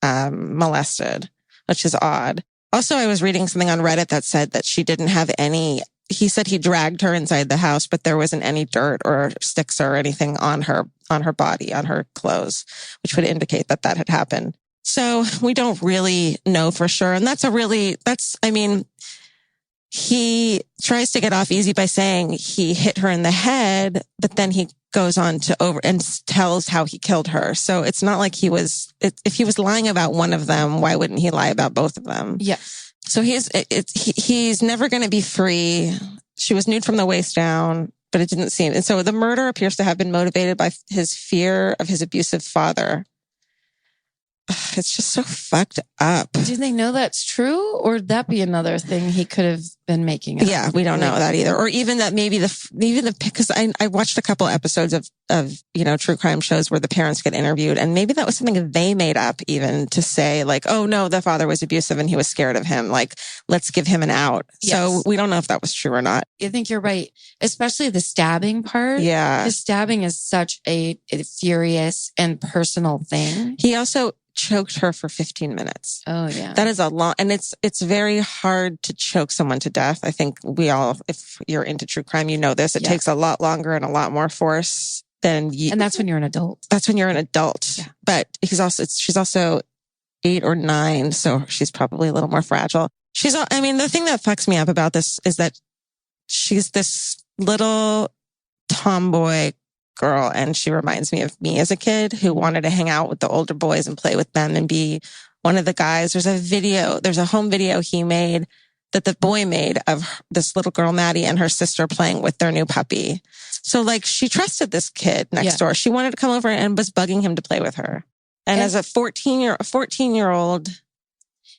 [SPEAKER 4] molested, which is odd. Also, I was reading something on Reddit that said that she didn't have any. He said he dragged her inside the house, but there wasn't any dirt or sticks or anything on her body, on her clothes, which would indicate that had happened. So we don't really know for sure. And he tries to get off easy by saying he hit her in the head, but then he goes on to tells how he killed her. So it's not like if he was lying about one of them, why wouldn't he lie about both of them?
[SPEAKER 1] Yeah.
[SPEAKER 4] So he's never going to be free. She was nude from the waist down, but it didn't seem. And so the murder appears to have been motivated by his fear of his abusive father. It's just so fucked up.
[SPEAKER 1] Do they know that's true? Or would that be another thing he could have been making up?
[SPEAKER 4] Yeah, we don't know that either. Or even that maybe because I watched a couple episodes of true crime shows where the parents get interviewed, and maybe that was something they made up even to say like, oh no, the father was abusive and he was scared of him. Like, let's give him an out. Yes. So we don't know if that was true or not.
[SPEAKER 1] I think you're right. Especially the stabbing part.
[SPEAKER 4] Yeah.
[SPEAKER 1] The stabbing is such a furious and personal thing.
[SPEAKER 4] He also choked her for 15 minutes.
[SPEAKER 1] Oh yeah.
[SPEAKER 4] That is a long, and it's very hard to choke someone to death. I think if you're into true crime, you know this. It takes a lot longer and a lot more force than
[SPEAKER 1] and that's when you're an adult.
[SPEAKER 4] That's when you're an adult.
[SPEAKER 1] Yeah.
[SPEAKER 4] But she's also 8 or 9, so she's probably a little more fragile. The thing that fucks me up about this is that she's this little tomboy girl, and she reminds me of me as a kid who wanted to hang out with the older boys and play with them and be one of the guys. There's a home video he made that the boy made of this little girl, Maddie, and her sister playing with their new puppy. So like she trusted this kid next door. She wanted to come over and was bugging him to play with her. And as a 14-year-old,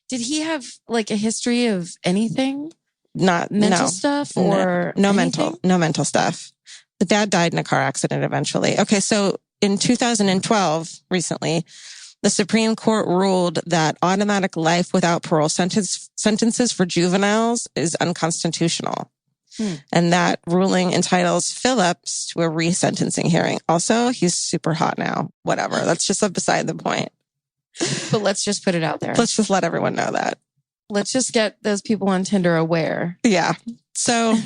[SPEAKER 1] did he have like a history of anything?
[SPEAKER 4] Not
[SPEAKER 1] mental stuff or
[SPEAKER 4] no mental stuff. The dad died in a car accident eventually. Okay, so in 2012, recently, the Supreme Court ruled that automatic life without parole sentences for juveniles is unconstitutional. And that ruling entitles Phillips to a resentencing hearing. Also, he's super hot now. Whatever. That's just beside the point.
[SPEAKER 1] But let's just put it out there.
[SPEAKER 4] Let's just let everyone know that.
[SPEAKER 1] Let's just get those people on Tinder aware.
[SPEAKER 4] Yeah. So,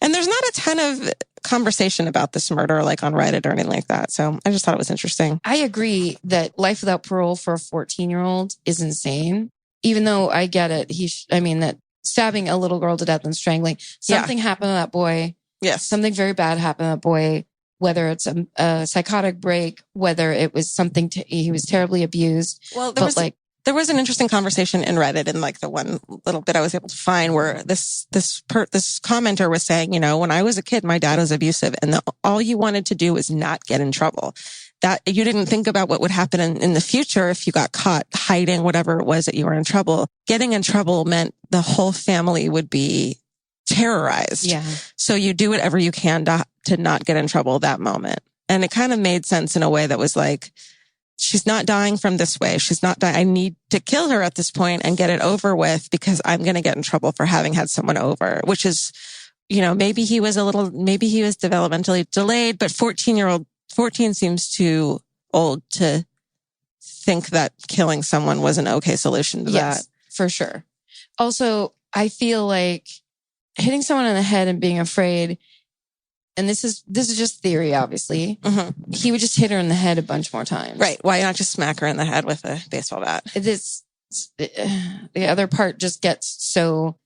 [SPEAKER 4] and there's not a ton of conversation about this murder like on Reddit or anything like that. So I just thought it was interesting.
[SPEAKER 1] I agree that life without parole for a 14-year-old is insane. Even though I get it. That stabbing a little girl to death and strangling. Something happened to that boy.
[SPEAKER 4] Yes.
[SPEAKER 1] Something very bad happened to that boy. Whether it's a psychotic break, whether it was something he was terribly abused.
[SPEAKER 4] Well, there was an interesting conversation in Reddit, and like the one little bit I was able to find where this commenter was saying, when I was a kid, my dad was abusive, and all you wanted to do was not get in trouble. That you didn't think about what would happen in the future if you got caught hiding whatever it was that you were in trouble. Getting in trouble meant the whole family would be terrorized. Yeah. So you do whatever you can to not get in trouble that moment. And it kind of made sense in a way that was like, she's not dying from this way. She's not dying. I need to kill her at this point and get it over with because I'm going to get in trouble for having had someone over, which is, maybe he was developmentally delayed, but 14 seems too old to think that killing someone was an okay solution to that.
[SPEAKER 1] For sure. Also, I feel like hitting someone on the head and being afraid, and this is just theory, obviously.
[SPEAKER 4] Mm-hmm.
[SPEAKER 1] He would just hit her in the head a bunch more times.
[SPEAKER 4] Right. Why not just smack her in the head with a baseball bat?
[SPEAKER 1] The other part just gets so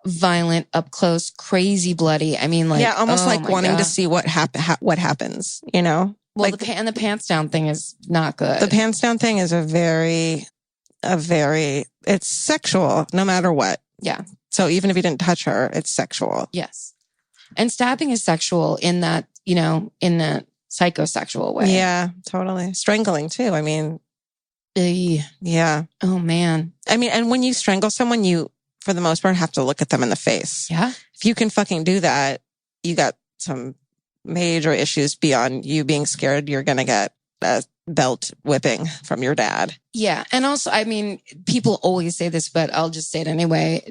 [SPEAKER 1] violent, up close, crazy, bloody. I mean, like,
[SPEAKER 4] almost like wanting
[SPEAKER 1] God.
[SPEAKER 4] to see what happens, you know?
[SPEAKER 1] Well,
[SPEAKER 4] like
[SPEAKER 1] the pants down thing is not good.
[SPEAKER 4] The pants down thing is a very, it's sexual no matter what.
[SPEAKER 1] Yeah.
[SPEAKER 4] So even if you didn't touch her, it's sexual.
[SPEAKER 1] Yes. And stabbing is sexual in that, in a psychosexual way.
[SPEAKER 4] Yeah, totally. Strangling too. I mean, yeah.
[SPEAKER 1] Oh man.
[SPEAKER 4] I mean, and when you strangle someone, you, for the most part, have to look at them in the face.
[SPEAKER 1] Yeah.
[SPEAKER 4] If you can fucking do that, you got some major issues beyond you being scared you're going to get a belt whipping from your dad.
[SPEAKER 1] Yeah. And also, I mean, people always say this, but I'll just say it anyway.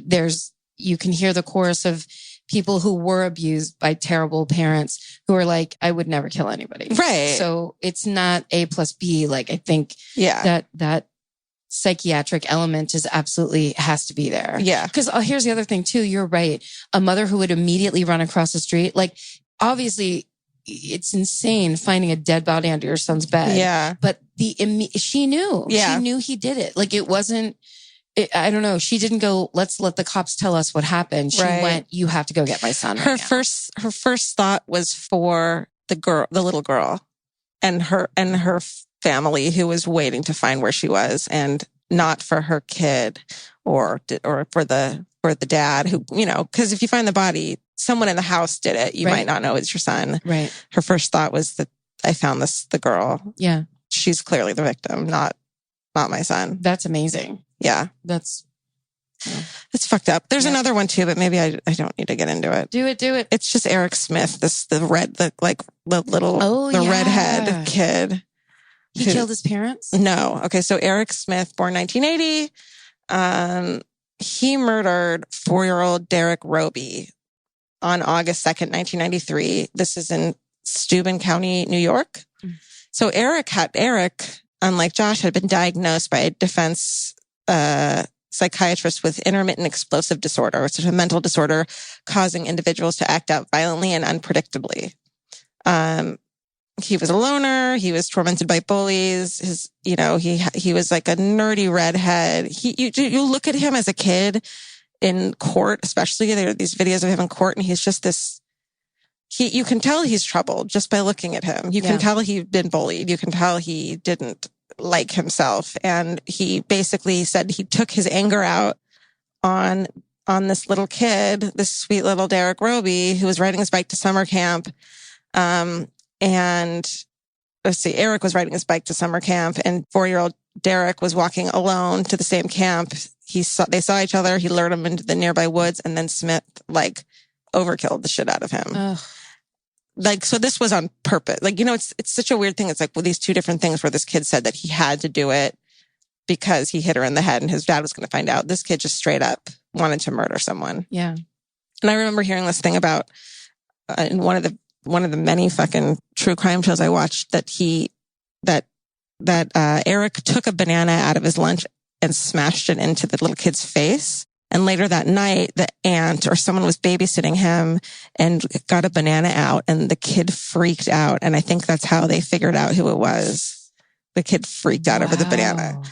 [SPEAKER 1] You can hear the chorus of people who were abused by terrible parents who are like, I would never kill anybody.
[SPEAKER 4] Right.
[SPEAKER 1] So it's not A plus B. Like, I think that psychiatric element has to be there.
[SPEAKER 4] Yeah.
[SPEAKER 1] Because here's the other thing too. You're right. A mother who would immediately run across the street, like, obviously it's insane finding a dead body under your son's bed.
[SPEAKER 4] Yeah.
[SPEAKER 1] But she knew.
[SPEAKER 4] Yeah.
[SPEAKER 1] She knew he did it. Like, it wasn't, I don't know. She didn't go, let's let the cops tell us what happened. She went, you have to go get my son.
[SPEAKER 4] Her first thought was for the little girl and her family who was waiting to find where she was, and not for her kid or for the dad who, because if you find the body, someone in the house did it. You might not know it's your son.
[SPEAKER 1] Right.
[SPEAKER 4] Her first thought was that I found the girl.
[SPEAKER 1] Yeah.
[SPEAKER 4] She's clearly the victim, not my son.
[SPEAKER 1] That's amazing.
[SPEAKER 4] Yeah.
[SPEAKER 1] It's
[SPEAKER 4] fucked up. There's another one too, but maybe I don't need to get into it.
[SPEAKER 1] Do it.
[SPEAKER 4] It's just Eric Smith, the redhead kid.
[SPEAKER 1] He killed his parents?
[SPEAKER 4] No. Okay. So Eric Smith, born 1980. He murdered 4-year-old Derek Roby on August 2nd, 1993. This is in Steuben County, New York. So Eric, unlike Josh, had been diagnosed by a defense psychiatrist with intermittent explosive disorder, which is a mental disorder causing individuals to act out violently and unpredictably. He was a loner. He was tormented by bullies. He was like a nerdy redhead. You look at him as a kid in court, especially there are these videos of him in court, and he's just this. You can tell he's troubled just by looking at him. You can tell he'd been bullied. You can tell he didn't like himself, and he basically said he took his anger out on this little kid, this sweet little Derek Roby, who was riding his bike to summer camp. And let's see, Eric was riding his bike to summer camp, and 4-year-old Derek was walking alone to the same camp. They saw each other. He lured him into the nearby woods, and then Smith overkilled the shit out of him.
[SPEAKER 1] Ugh.
[SPEAKER 4] So this was on purpose. It's such a weird thing. It's these two different things where this kid said that he had to do it because he hit her in the head and his dad was going to find out. This kid just straight up wanted to murder someone.
[SPEAKER 1] Yeah.
[SPEAKER 4] And I remember hearing this thing about in one of the many fucking true crime shows I watched that Eric took a banana out of his lunch and smashed it into the little kid's face. And later that night, the aunt or someone was babysitting him and got a banana out, and the kid freaked out. And I think that's how they figured out who it was. The kid freaked out over the banana.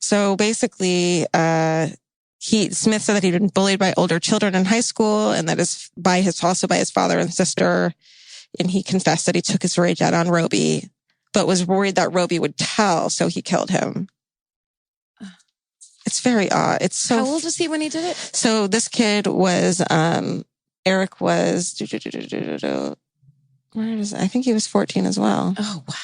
[SPEAKER 4] So basically, Smith said that he'd been bullied by older children in high school, and that also by his father and sister. And he confessed that he took his rage out on Roby, but was worried that Roby would tell, so he killed him. It's very odd.
[SPEAKER 1] How old was he when he did it?
[SPEAKER 4] So this kid was, Eric was, I think he was 14 as well.
[SPEAKER 1] Oh, wow.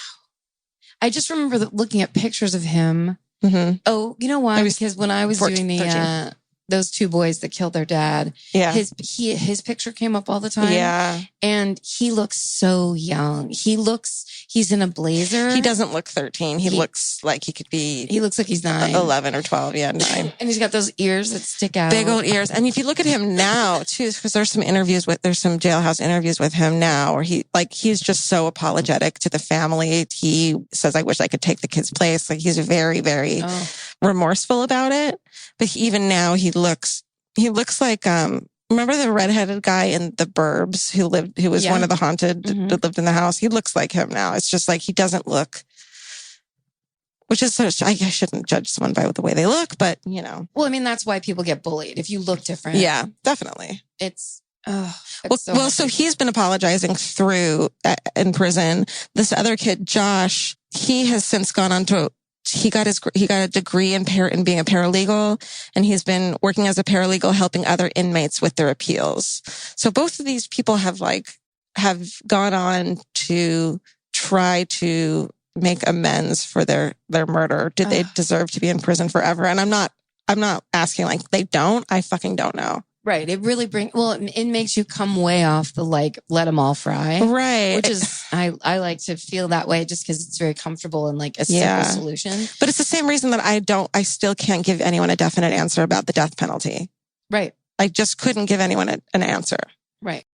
[SPEAKER 1] I just remember looking at pictures of him.
[SPEAKER 4] Mm-hmm.
[SPEAKER 1] Oh, you know why? Because when I was
[SPEAKER 4] 14,
[SPEAKER 1] doing those two boys that killed their dad, his picture came up all the time.
[SPEAKER 4] Yeah.
[SPEAKER 1] And he looks so young. He's in a blazer.
[SPEAKER 4] He doesn't look 13. He looks like he could be.
[SPEAKER 1] He looks like he's 9.
[SPEAKER 4] 11 or 12. Yeah, 9.
[SPEAKER 1] And he's got those ears that stick out.
[SPEAKER 4] Big old ears. And if you look at him now too, because there's some jailhouse interviews with him now where he's just so apologetic to the family. He says, I wish I could take the kid's place. He's very, very remorseful about it. But even now he looks like, remember the redheaded guy in The Burbs who was one of the haunted that lived in the house? He looks like him now. It's just like, he doesn't look, which is such, I shouldn't judge someone by the way they look, but you know.
[SPEAKER 1] Well, I mean, that's why people get bullied. If you look different.
[SPEAKER 4] Yeah, definitely.
[SPEAKER 1] So
[SPEAKER 4] he's been apologizing through in prison. This other kid, Josh, he has since gone on to, he got a degree in being a paralegal, and he's been working as a paralegal helping other inmates with their appeals. So both of these people have gone on to try to make amends for their murder. Did they deserve to be in prison forever? And I'm not asking like they don't. I fucking don't know.
[SPEAKER 1] Right. It really it makes you come way off the like, let them all fry.
[SPEAKER 4] Right.
[SPEAKER 1] Which is, I like to feel that way just because it's very comfortable and like a simple solution.
[SPEAKER 4] But it's the same reason that I still can't give anyone a definite answer about the death penalty.
[SPEAKER 1] Right.
[SPEAKER 4] I just couldn't give anyone an answer.
[SPEAKER 1] Right.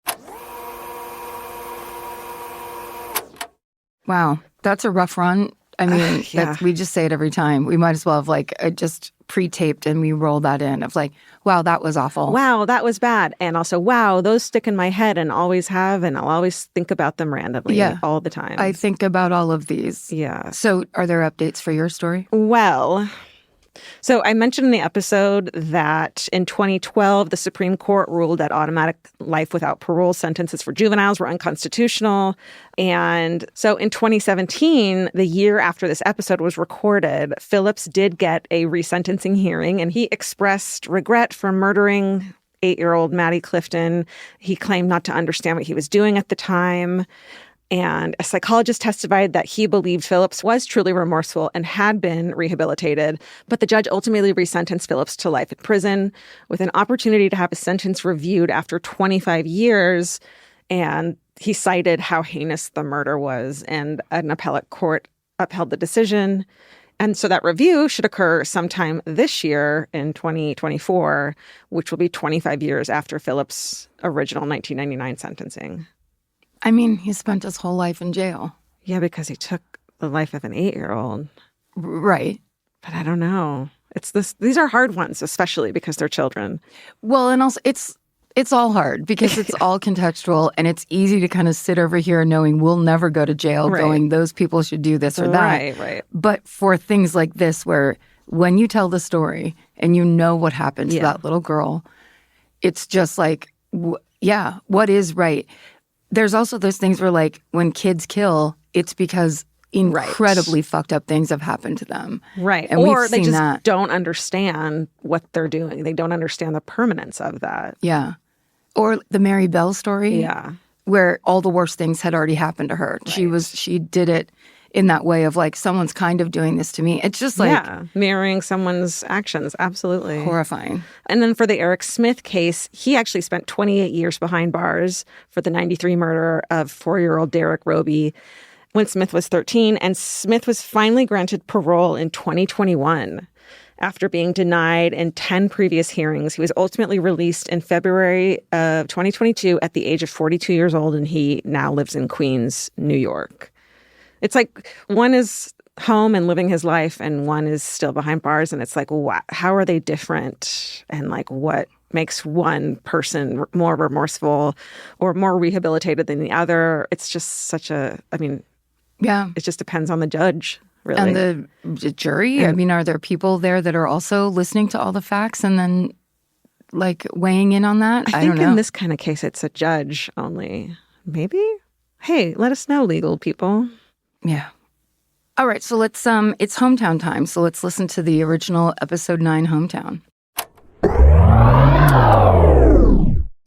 [SPEAKER 3] Wow. That's a rough run. I mean, we just say it every time. We might as well have like just pre-taped and we roll that in of like, wow, that was awful.
[SPEAKER 2] Wow, that was bad. And also, wow, those stick in my head and always have, and I'll always think about them randomly all the time.
[SPEAKER 3] I think about all of these.
[SPEAKER 2] Yeah.
[SPEAKER 3] So are there updates for your story?
[SPEAKER 2] Well, so I mentioned in the episode that in 2012, the Supreme Court ruled that automatic life without parole sentences for juveniles were unconstitutional. And so in 2017, the year after this episode was recorded, Phillips did get a resentencing hearing, and he expressed regret for murdering 8-year-old Maddie Clifton. He claimed not to understand what he was doing at the time. And a psychologist testified that he believed Phillips was truly remorseful and had been rehabilitated. But the judge ultimately resentenced Phillips to life in prison with an opportunity to have his sentence reviewed after 25 years. And he cited how heinous the murder was, and an appellate court upheld the decision. And so that review should occur sometime this year in 2024, which will be 25 years after Phillips' original 1999 sentencing.
[SPEAKER 3] I mean, he spent his whole life in jail.
[SPEAKER 2] Yeah, because he took the life of an 8-year-old.
[SPEAKER 3] Right.
[SPEAKER 2] But I don't know. These are hard ones, especially because they're children.
[SPEAKER 3] Well, and also it's all hard because it's all contextual, and it's easy to kind of sit over here knowing we'll never go to jail going, those people should do this or that.
[SPEAKER 2] Right.
[SPEAKER 3] But for things like this, where when you tell the story and you know what happened to that little girl, it's just like, what is right? There's also those things where, like, when kids kill, it's because incredibly fucked up things have happened to them.
[SPEAKER 2] Right.
[SPEAKER 3] And
[SPEAKER 2] or
[SPEAKER 3] we've
[SPEAKER 2] they
[SPEAKER 3] seen
[SPEAKER 2] just
[SPEAKER 3] that.
[SPEAKER 2] don't understand what they're doing. They don't understand the permanence of that.
[SPEAKER 3] Yeah. Or the Mary Bell story.
[SPEAKER 2] Yeah.
[SPEAKER 3] Where all the worst things had already happened to her. Right. She did it in that way of like, someone's kind of doing this to me. It's just like...
[SPEAKER 2] Yeah, mirroring someone's actions. Absolutely.
[SPEAKER 3] Horrifying.
[SPEAKER 2] And then for the Eric Smith case, he actually spent 28 years behind bars for the 93 murder of 4-year-old Derek Roby when Smith was 13. And Smith was finally granted parole in 2021. After being denied in 10 previous hearings, he was ultimately released in February of 2022 at the age of 42 years old, and he now lives in Queens, New York. It's like one is home and living his life, and one is still behind bars, and it's like, wow, how are they different? And like, what makes one person more remorseful or more rehabilitated than the other? It's just it just depends on the judge. Really.
[SPEAKER 3] And the jury? I mean, are there people there that are also listening to all the facts and then, like, weighing in on that?
[SPEAKER 2] I don't know. In this kind of case, it's a judge only. Maybe? Hey, let us know, legal people.
[SPEAKER 3] Yeah. All right, so let's, it's hometown time, so let's listen to the original episode 9 Hometown.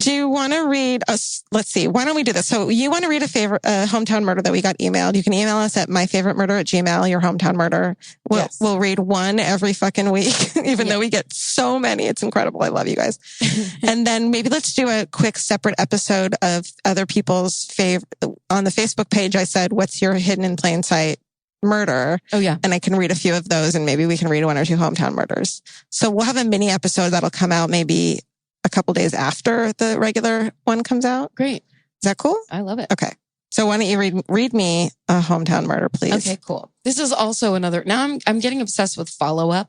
[SPEAKER 4] Do you want to read us? Let's see. Why don't we do this? So you want to read a favorite hometown murder that we got emailed? You can email us at myfavoritemurder@gmail.com, your hometown murder. We'll read one every fucking week, even though we get so many. It's incredible. I love you guys. And then maybe let's do a quick separate episode of other people's favorite. On the Facebook page, I said, what's your hidden in plain sight murder?
[SPEAKER 1] Oh, yeah.
[SPEAKER 4] And I can read a few of those, and maybe we can read 1 or 2 hometown murders. So we'll have a mini episode that'll come out maybe a couple days after the regular one comes out.
[SPEAKER 1] Great.
[SPEAKER 4] Is that cool?
[SPEAKER 1] I love it.
[SPEAKER 4] Okay. So why don't you read me a hometown murder, please?
[SPEAKER 1] Okay, cool. This is also another, now I'm getting obsessed with follow-up.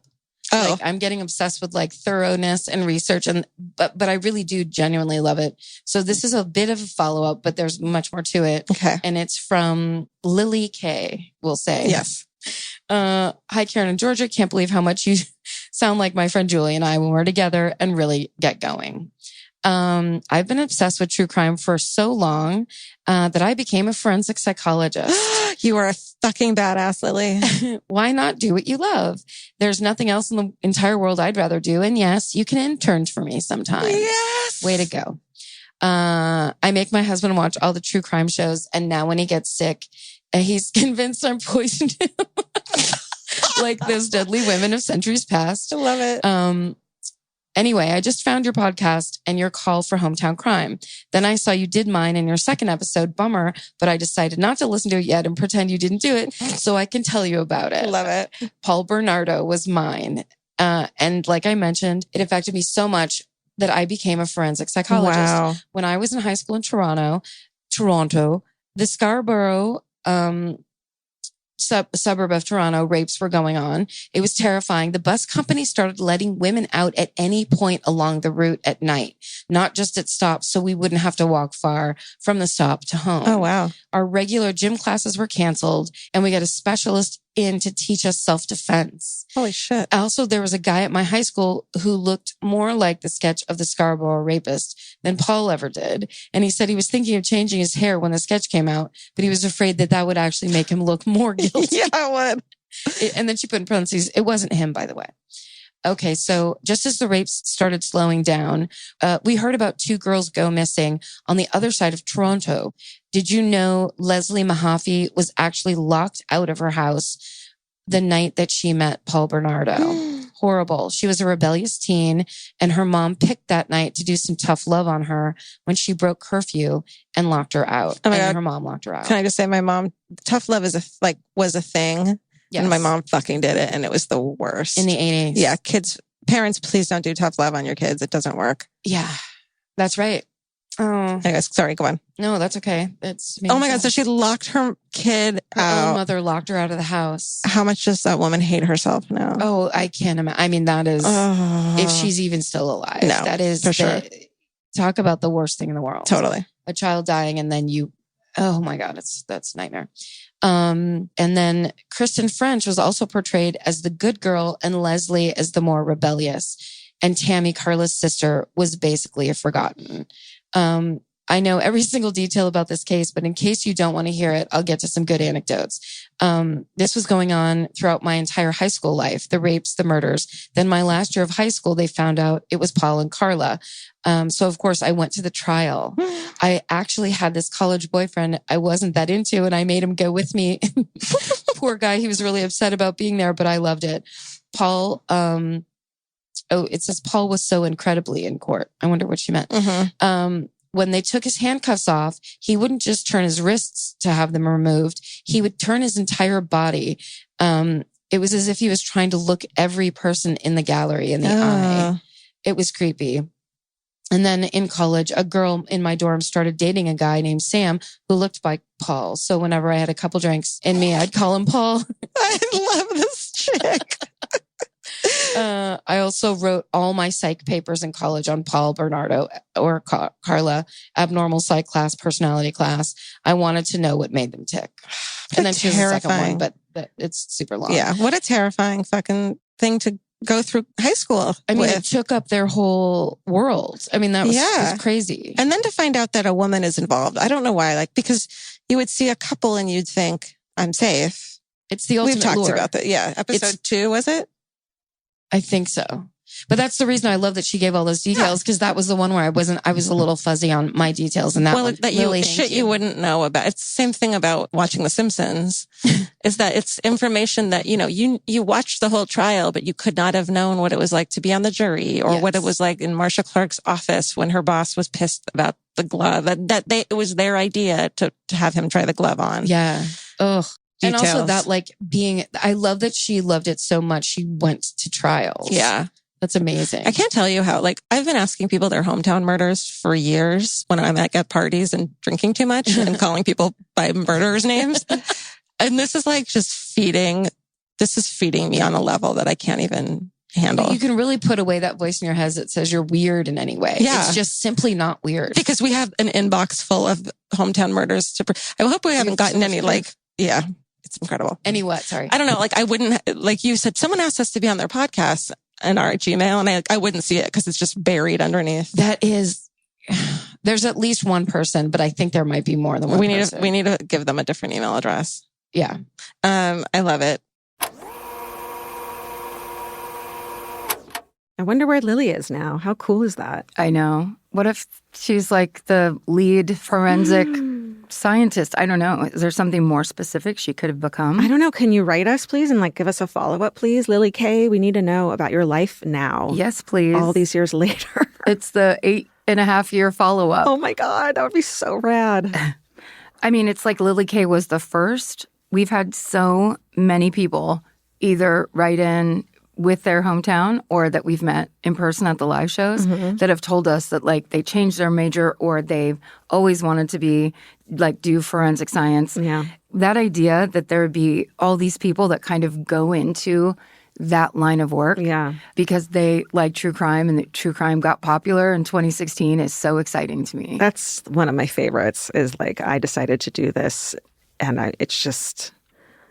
[SPEAKER 4] Oh,
[SPEAKER 1] Like, I'm getting obsessed with like thoroughness and research, but I really do genuinely love it. So this is a bit of a follow-up, but there's much more to it.
[SPEAKER 4] okay.
[SPEAKER 1] And it's from Lily K, we'll say.
[SPEAKER 4] Yes.
[SPEAKER 1] Hi, Karen and Georgia. Can't believe how much you sound like my friend Julie and I when we're together and really get going. I've been obsessed with true crime for so long that I became a forensic psychologist.
[SPEAKER 4] You are a fucking badass, Lily.
[SPEAKER 1] Why not do what you love? There's nothing else in the entire world I'd rather do. And yes, you can intern for me sometime.
[SPEAKER 4] Yes.
[SPEAKER 1] Way to go. I make my husband watch all the true crime shows. And now when he gets sick, he's convinced I'm poisoned him. Like those deadly women of centuries past.
[SPEAKER 4] I love it.
[SPEAKER 1] Anyway, I just found your podcast and your call for hometown crime. Then I saw you did mine in your second episode. Bummer, but I decided not to listen to it yet and pretend you didn't do it so I can tell you about it.
[SPEAKER 4] Love it.
[SPEAKER 1] Paul Bernardo was mine. And like I mentioned, it affected me so much that I became a forensic psychologist.
[SPEAKER 4] Wow.
[SPEAKER 1] When I was in high school in Toronto, the Scarborough, suburb of Toronto, rapes were going on. It was terrifying. The bus company started letting women out at any point along the route at night, not just at stops, so we wouldn't have to walk far from the stop to home.
[SPEAKER 4] Oh, wow.
[SPEAKER 1] Our regular gym classes were canceled, and we got a specialist in to teach us self-defense.
[SPEAKER 4] Holy shit.
[SPEAKER 1] Also, there was a guy at my high school who looked more like the sketch of the Scarborough rapist than Paul ever did. And he said he was thinking of changing his hair when the sketch came out, but he was afraid that would actually make him look more guilty.
[SPEAKER 4] Yeah, I would.
[SPEAKER 1] And then she put in parentheses, it wasn't him, by the way. Okay, so just as the rapes started slowing down, we heard about 2 girls go missing on the other side of Toronto. Did you know Leslie Mahaffey was actually locked out of her house the night that she met Paul Bernardo? Horrible. She was a rebellious teen, and her mom picked that night to do some tough love on her when she broke curfew and locked her out.
[SPEAKER 4] Oh my God.
[SPEAKER 1] Her mom locked her out.
[SPEAKER 4] Can I just say my mom, tough love was a thing.
[SPEAKER 1] Yes.
[SPEAKER 4] And my mom fucking did it, and it was the worst.
[SPEAKER 1] In the 80s.
[SPEAKER 4] Yeah, parents, please don't do tough love on your kids. It doesn't work.
[SPEAKER 1] Yeah, that's right. Oh,
[SPEAKER 4] Anyways, sorry, go on.
[SPEAKER 1] no, that's okay.
[SPEAKER 4] Oh my God, so she locked her kid
[SPEAKER 1] Her own
[SPEAKER 4] out.
[SPEAKER 1] mother locked her out of the house.
[SPEAKER 4] How much does that woman hate herself now?
[SPEAKER 1] Oh, I can't imagine. I mean, that is, if she's even still alive,
[SPEAKER 4] No,
[SPEAKER 1] that is,
[SPEAKER 4] for sure.
[SPEAKER 1] Talk about the worst thing in the world.
[SPEAKER 4] Totally.
[SPEAKER 1] A child dying and then oh my God, that's a nightmare. And then Kristen French was also portrayed as the good girl and Leslie as the more rebellious. And Tammy, Carla's sister, was basically a forgotten. I know every single detail about this case, but in case you don't want to hear it, I'll get to some good anecdotes. This was going on throughout my entire high school life, the rapes, the murders. Then my last year of high school, they found out it was Paul and Carla. So of course I went to the trial. I actually had this college boyfriend I wasn't that into, and I made him go with me. Poor guy. He was really upset about being there, but I loved it. Paul, it says Paul was so incredibly in court. I wonder what she meant.
[SPEAKER 4] Mm-hmm.
[SPEAKER 1] When they took his handcuffs off, he wouldn't just turn his wrists to have them removed. He would turn his entire body. It was as if he was trying to look every person in the gallery in the eye. It was creepy. And then in college, a girl in my dorm started dating a guy named Sam who looked like Paul. So whenever I had a couple drinks in me, I'd call him Paul.
[SPEAKER 4] I love this chick.
[SPEAKER 1] I also wrote all my psych papers in college on Paul Bernardo or Carla, abnormal psych class, personality class. I wanted to know what made them tick. And then she was the second one, but it's super long.
[SPEAKER 4] Yeah. What a terrifying fucking thing to go through high school.
[SPEAKER 1] I mean, it took up their whole world. I mean, that was crazy.
[SPEAKER 4] And then to find out that a woman is involved. I don't know why, because you would see a couple and you'd think, I'm safe.
[SPEAKER 1] It's the ultimate
[SPEAKER 4] We've talked
[SPEAKER 1] lure.
[SPEAKER 4] about that. Yeah. Episode 2, was it?
[SPEAKER 1] I think so. But that's the reason I love that she gave all those details, because that was the one where I was a little fuzzy on my details. And that one,
[SPEAKER 4] that
[SPEAKER 1] Lily,
[SPEAKER 4] you wouldn't know about. It's the same thing about watching The Simpsons, is that it's information that, you watched the whole trial, but you could not have known what it was like to be on the jury, or what it was like in Marcia Clark's office when her boss was pissed about the glove. It was their idea to have him try the glove on.
[SPEAKER 1] Yeah. Ugh.
[SPEAKER 4] Details.
[SPEAKER 1] And also that I love that she loved it so much she went to trials.
[SPEAKER 4] Yeah.
[SPEAKER 1] That's amazing.
[SPEAKER 4] I can't tell you how, I've been asking people their hometown murders for years when I'm at parties and drinking too much and calling people by murderers' names. And this is feeding me on a level that I can't even. handle.
[SPEAKER 1] But you can really put away that voice in your head that says you're weird in any way.
[SPEAKER 4] Yeah.
[SPEAKER 1] It's just simply not weird.
[SPEAKER 4] Because we have an inbox full of hometown murders. I hope we haven't gotten any it's incredible.
[SPEAKER 1] Any what? Sorry.
[SPEAKER 4] I don't know. I wouldn't, like you said, someone asked us to be on their podcast and our Gmail, and I wouldn't see it because it's just buried underneath.
[SPEAKER 1] There's at least one person, but I think there might be more than one person.
[SPEAKER 4] We need to give them a different email address.
[SPEAKER 1] Yeah.
[SPEAKER 4] I love it.
[SPEAKER 2] I wonder where Lily is now. How cool is that?
[SPEAKER 3] I know. What if she's like the lead forensic scientist? I don't know. Is there something more specific she could have become?
[SPEAKER 2] I don't know. Can you write us, please, and give us a follow-up, please? Lily K, we need to know about your life now.
[SPEAKER 3] Yes, please.
[SPEAKER 2] All these years later.
[SPEAKER 3] It's the 8.5-year follow-up.
[SPEAKER 2] Oh my God, that would be so rad.
[SPEAKER 3] I mean, it's like Lily K was the first. We've had so many people either write in with their hometown or that we've met in person at the live shows that have told us that they changed their major or they've always wanted to be do forensic science.
[SPEAKER 2] Yeah.
[SPEAKER 3] That idea that there would be all these people that kind of go into that line of work because they like true crime and that true crime got popular in 2016 is so exciting to me.
[SPEAKER 2] That's one of my favorites is I decided to do this and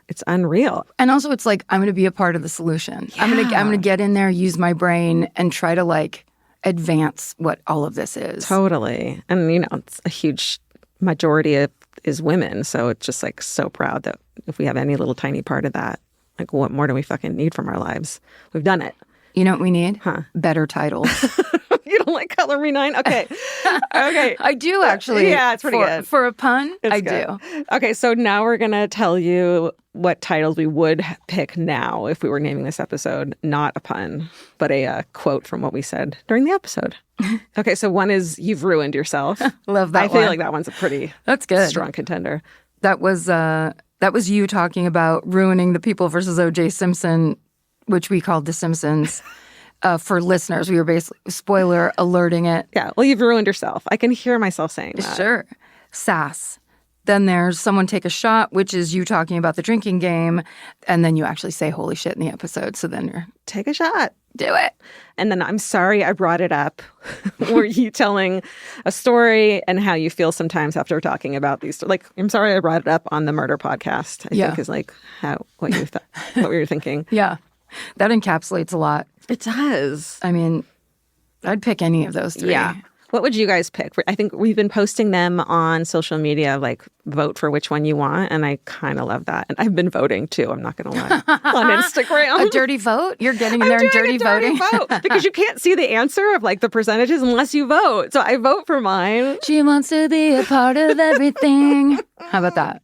[SPEAKER 2] it's unreal.
[SPEAKER 3] And also it's I'm going to be a part of the solution.
[SPEAKER 2] Yeah.
[SPEAKER 3] I'm going to get in there, use my brain and try to advance what all of this is.
[SPEAKER 2] Totally. And it's a huge majority is women, so it's just so proud that if we have any little tiny part of that, what more do we fucking need from our lives? We've done it.
[SPEAKER 3] You know what we need? Better titles.
[SPEAKER 2] You don't like Color Me 9? Okay. Okay.
[SPEAKER 3] I do actually.
[SPEAKER 2] Yeah, it's pretty good.
[SPEAKER 3] For a pun,
[SPEAKER 2] It's
[SPEAKER 3] I
[SPEAKER 2] good.
[SPEAKER 3] do.
[SPEAKER 2] Okay, so now we're going to tell you what titles we would pick now if we were naming this episode. Not a pun, but a quote from what we said during the episode. Okay, so one is You've Ruined Yourself.
[SPEAKER 3] Love that
[SPEAKER 2] I
[SPEAKER 3] one.
[SPEAKER 2] feel like that one's a pretty
[SPEAKER 3] That's good.
[SPEAKER 2] strong contender.
[SPEAKER 3] That was you talking about ruining the People versus O.J. Simpson, which we called The Simpsons. For listeners, we were basically spoiler alerting it.
[SPEAKER 2] Yeah, well, you've ruined yourself. I can hear myself saying that.
[SPEAKER 3] Sure. Sass. Then there's Someone Take a Shot, which is you talking about the drinking game. And then you actually say holy shit in the episode. So then you're,
[SPEAKER 2] Take a shot.
[SPEAKER 3] do it.
[SPEAKER 2] And then I'm sorry I brought it up. Were you telling a story and how you feel sometimes after talking about these? I'm sorry I brought it up on the murder podcast. I think is what you were thinking.
[SPEAKER 3] Yeah. That encapsulates a lot.
[SPEAKER 2] It does.
[SPEAKER 3] I mean, I'd pick any of those three.
[SPEAKER 2] Yeah. What would you guys pick? I think we've been posting them on social media, vote for which one you want. And I kind of love that. And I've been voting too, I'm not going to lie, on Instagram.
[SPEAKER 3] A dirty vote? You're getting in there and dirty voting?
[SPEAKER 2] Vote because you can't see the answer of the percentages unless you vote. So I vote for mine.
[SPEAKER 3] She wants to be a part of everything. How about that?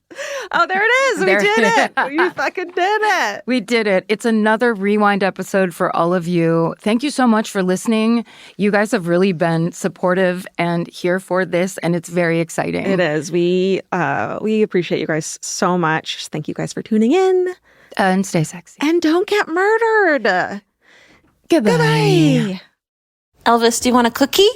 [SPEAKER 2] Oh, there it is. We did it. You fucking did it.
[SPEAKER 3] We did it. It's another Rewind episode for all of you. Thank you so much for listening. You guys have really been supportive and here for this, and it's very exciting.
[SPEAKER 2] It is. We appreciate you guys so much. Thank you guys for tuning in.
[SPEAKER 3] And stay sexy.
[SPEAKER 2] And don't get murdered.
[SPEAKER 3] Goodbye.
[SPEAKER 5] Elvis, do you want a cookie?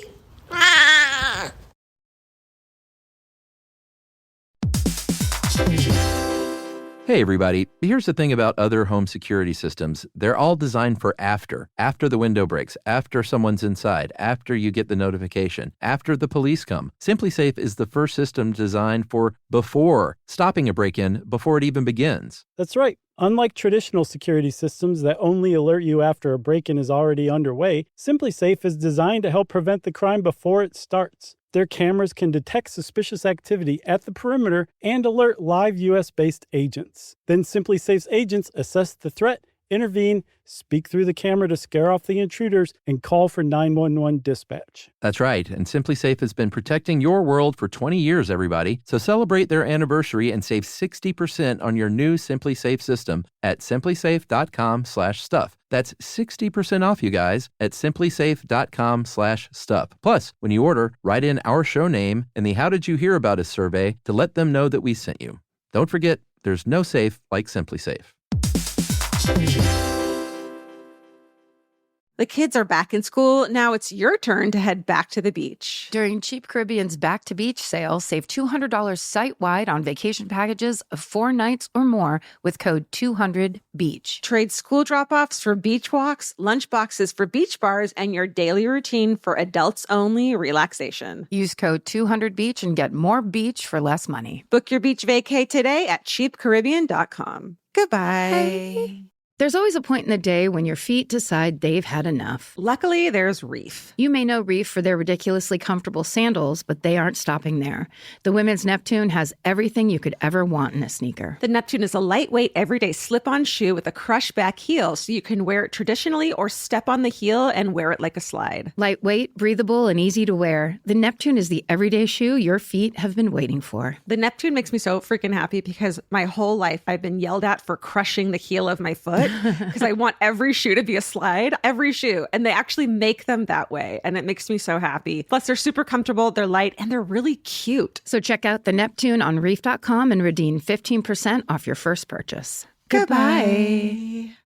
[SPEAKER 6] Hey everybody, here's the thing about other home security systems. They're all designed for after the window breaks, after someone's inside, after you get the notification, after the police come. SimpliSafe is the first system designed for before, stopping a break-in before it even begins.
[SPEAKER 7] That's right. Unlike traditional security systems that only alert you after a break-in is already underway, SimpliSafe is designed to help prevent the crime before it starts. Their cameras can detect suspicious activity at the perimeter and alert live U.S.-based agents. Then SimpliSafe's agents assess the threat, intervene, speak through the camera to scare off the intruders, and call for 911 dispatch.
[SPEAKER 6] That's right, and SimpliSafe has been protecting your world for 20 years, everybody. So celebrate their anniversary and save 60% on your new SimpliSafe system at simplisafe.com/stuff. That's 60% off, you guys, at simplisafe.com/stuff. Plus, when you order, write in our show name and the How Did You Hear About Us survey to let them know that we sent you. Don't forget, there's no safe like SimpliSafe.
[SPEAKER 2] The kids are back in school. Now it's your turn to head back to the beach.
[SPEAKER 3] During Cheap Caribbean's Back to Beach sale, save $200 site-wide on vacation packages of 4 nights or more with code 200BEACH.
[SPEAKER 2] Trade school drop-offs for beach walks, lunch boxes for beach bars, and your daily routine for adults-only relaxation.
[SPEAKER 3] Use code 200BEACH and get more beach for less money.
[SPEAKER 2] Book your beach vacay today at cheapcaribbean.com. Goodbye.
[SPEAKER 3] Hey. There's always a point in the day when your feet decide they've had enough.
[SPEAKER 2] Luckily, there's Reef.
[SPEAKER 3] You may know Reef for their ridiculously comfortable sandals, but they aren't stopping there. The women's Neptune has everything you could ever want in a sneaker.
[SPEAKER 2] The Neptune is a lightweight, everyday slip-on shoe with a crush-back heel, so you can wear it traditionally or step on the heel and wear it like a slide.
[SPEAKER 3] Lightweight, breathable, and easy to wear, the Neptune is the everyday shoe your feet have been waiting for.
[SPEAKER 2] The Neptune makes me so freaking happy because my whole life I've been yelled at for crushing the heel of my foot. Because I want every shoe to be a slide, every shoe. And they actually make them that way. And it makes me so happy. Plus, they're super comfortable, they're light, and they're really cute.
[SPEAKER 3] So check out the Neptune on reef.com and redeem 15% off your first purchase.
[SPEAKER 2] Goodbye.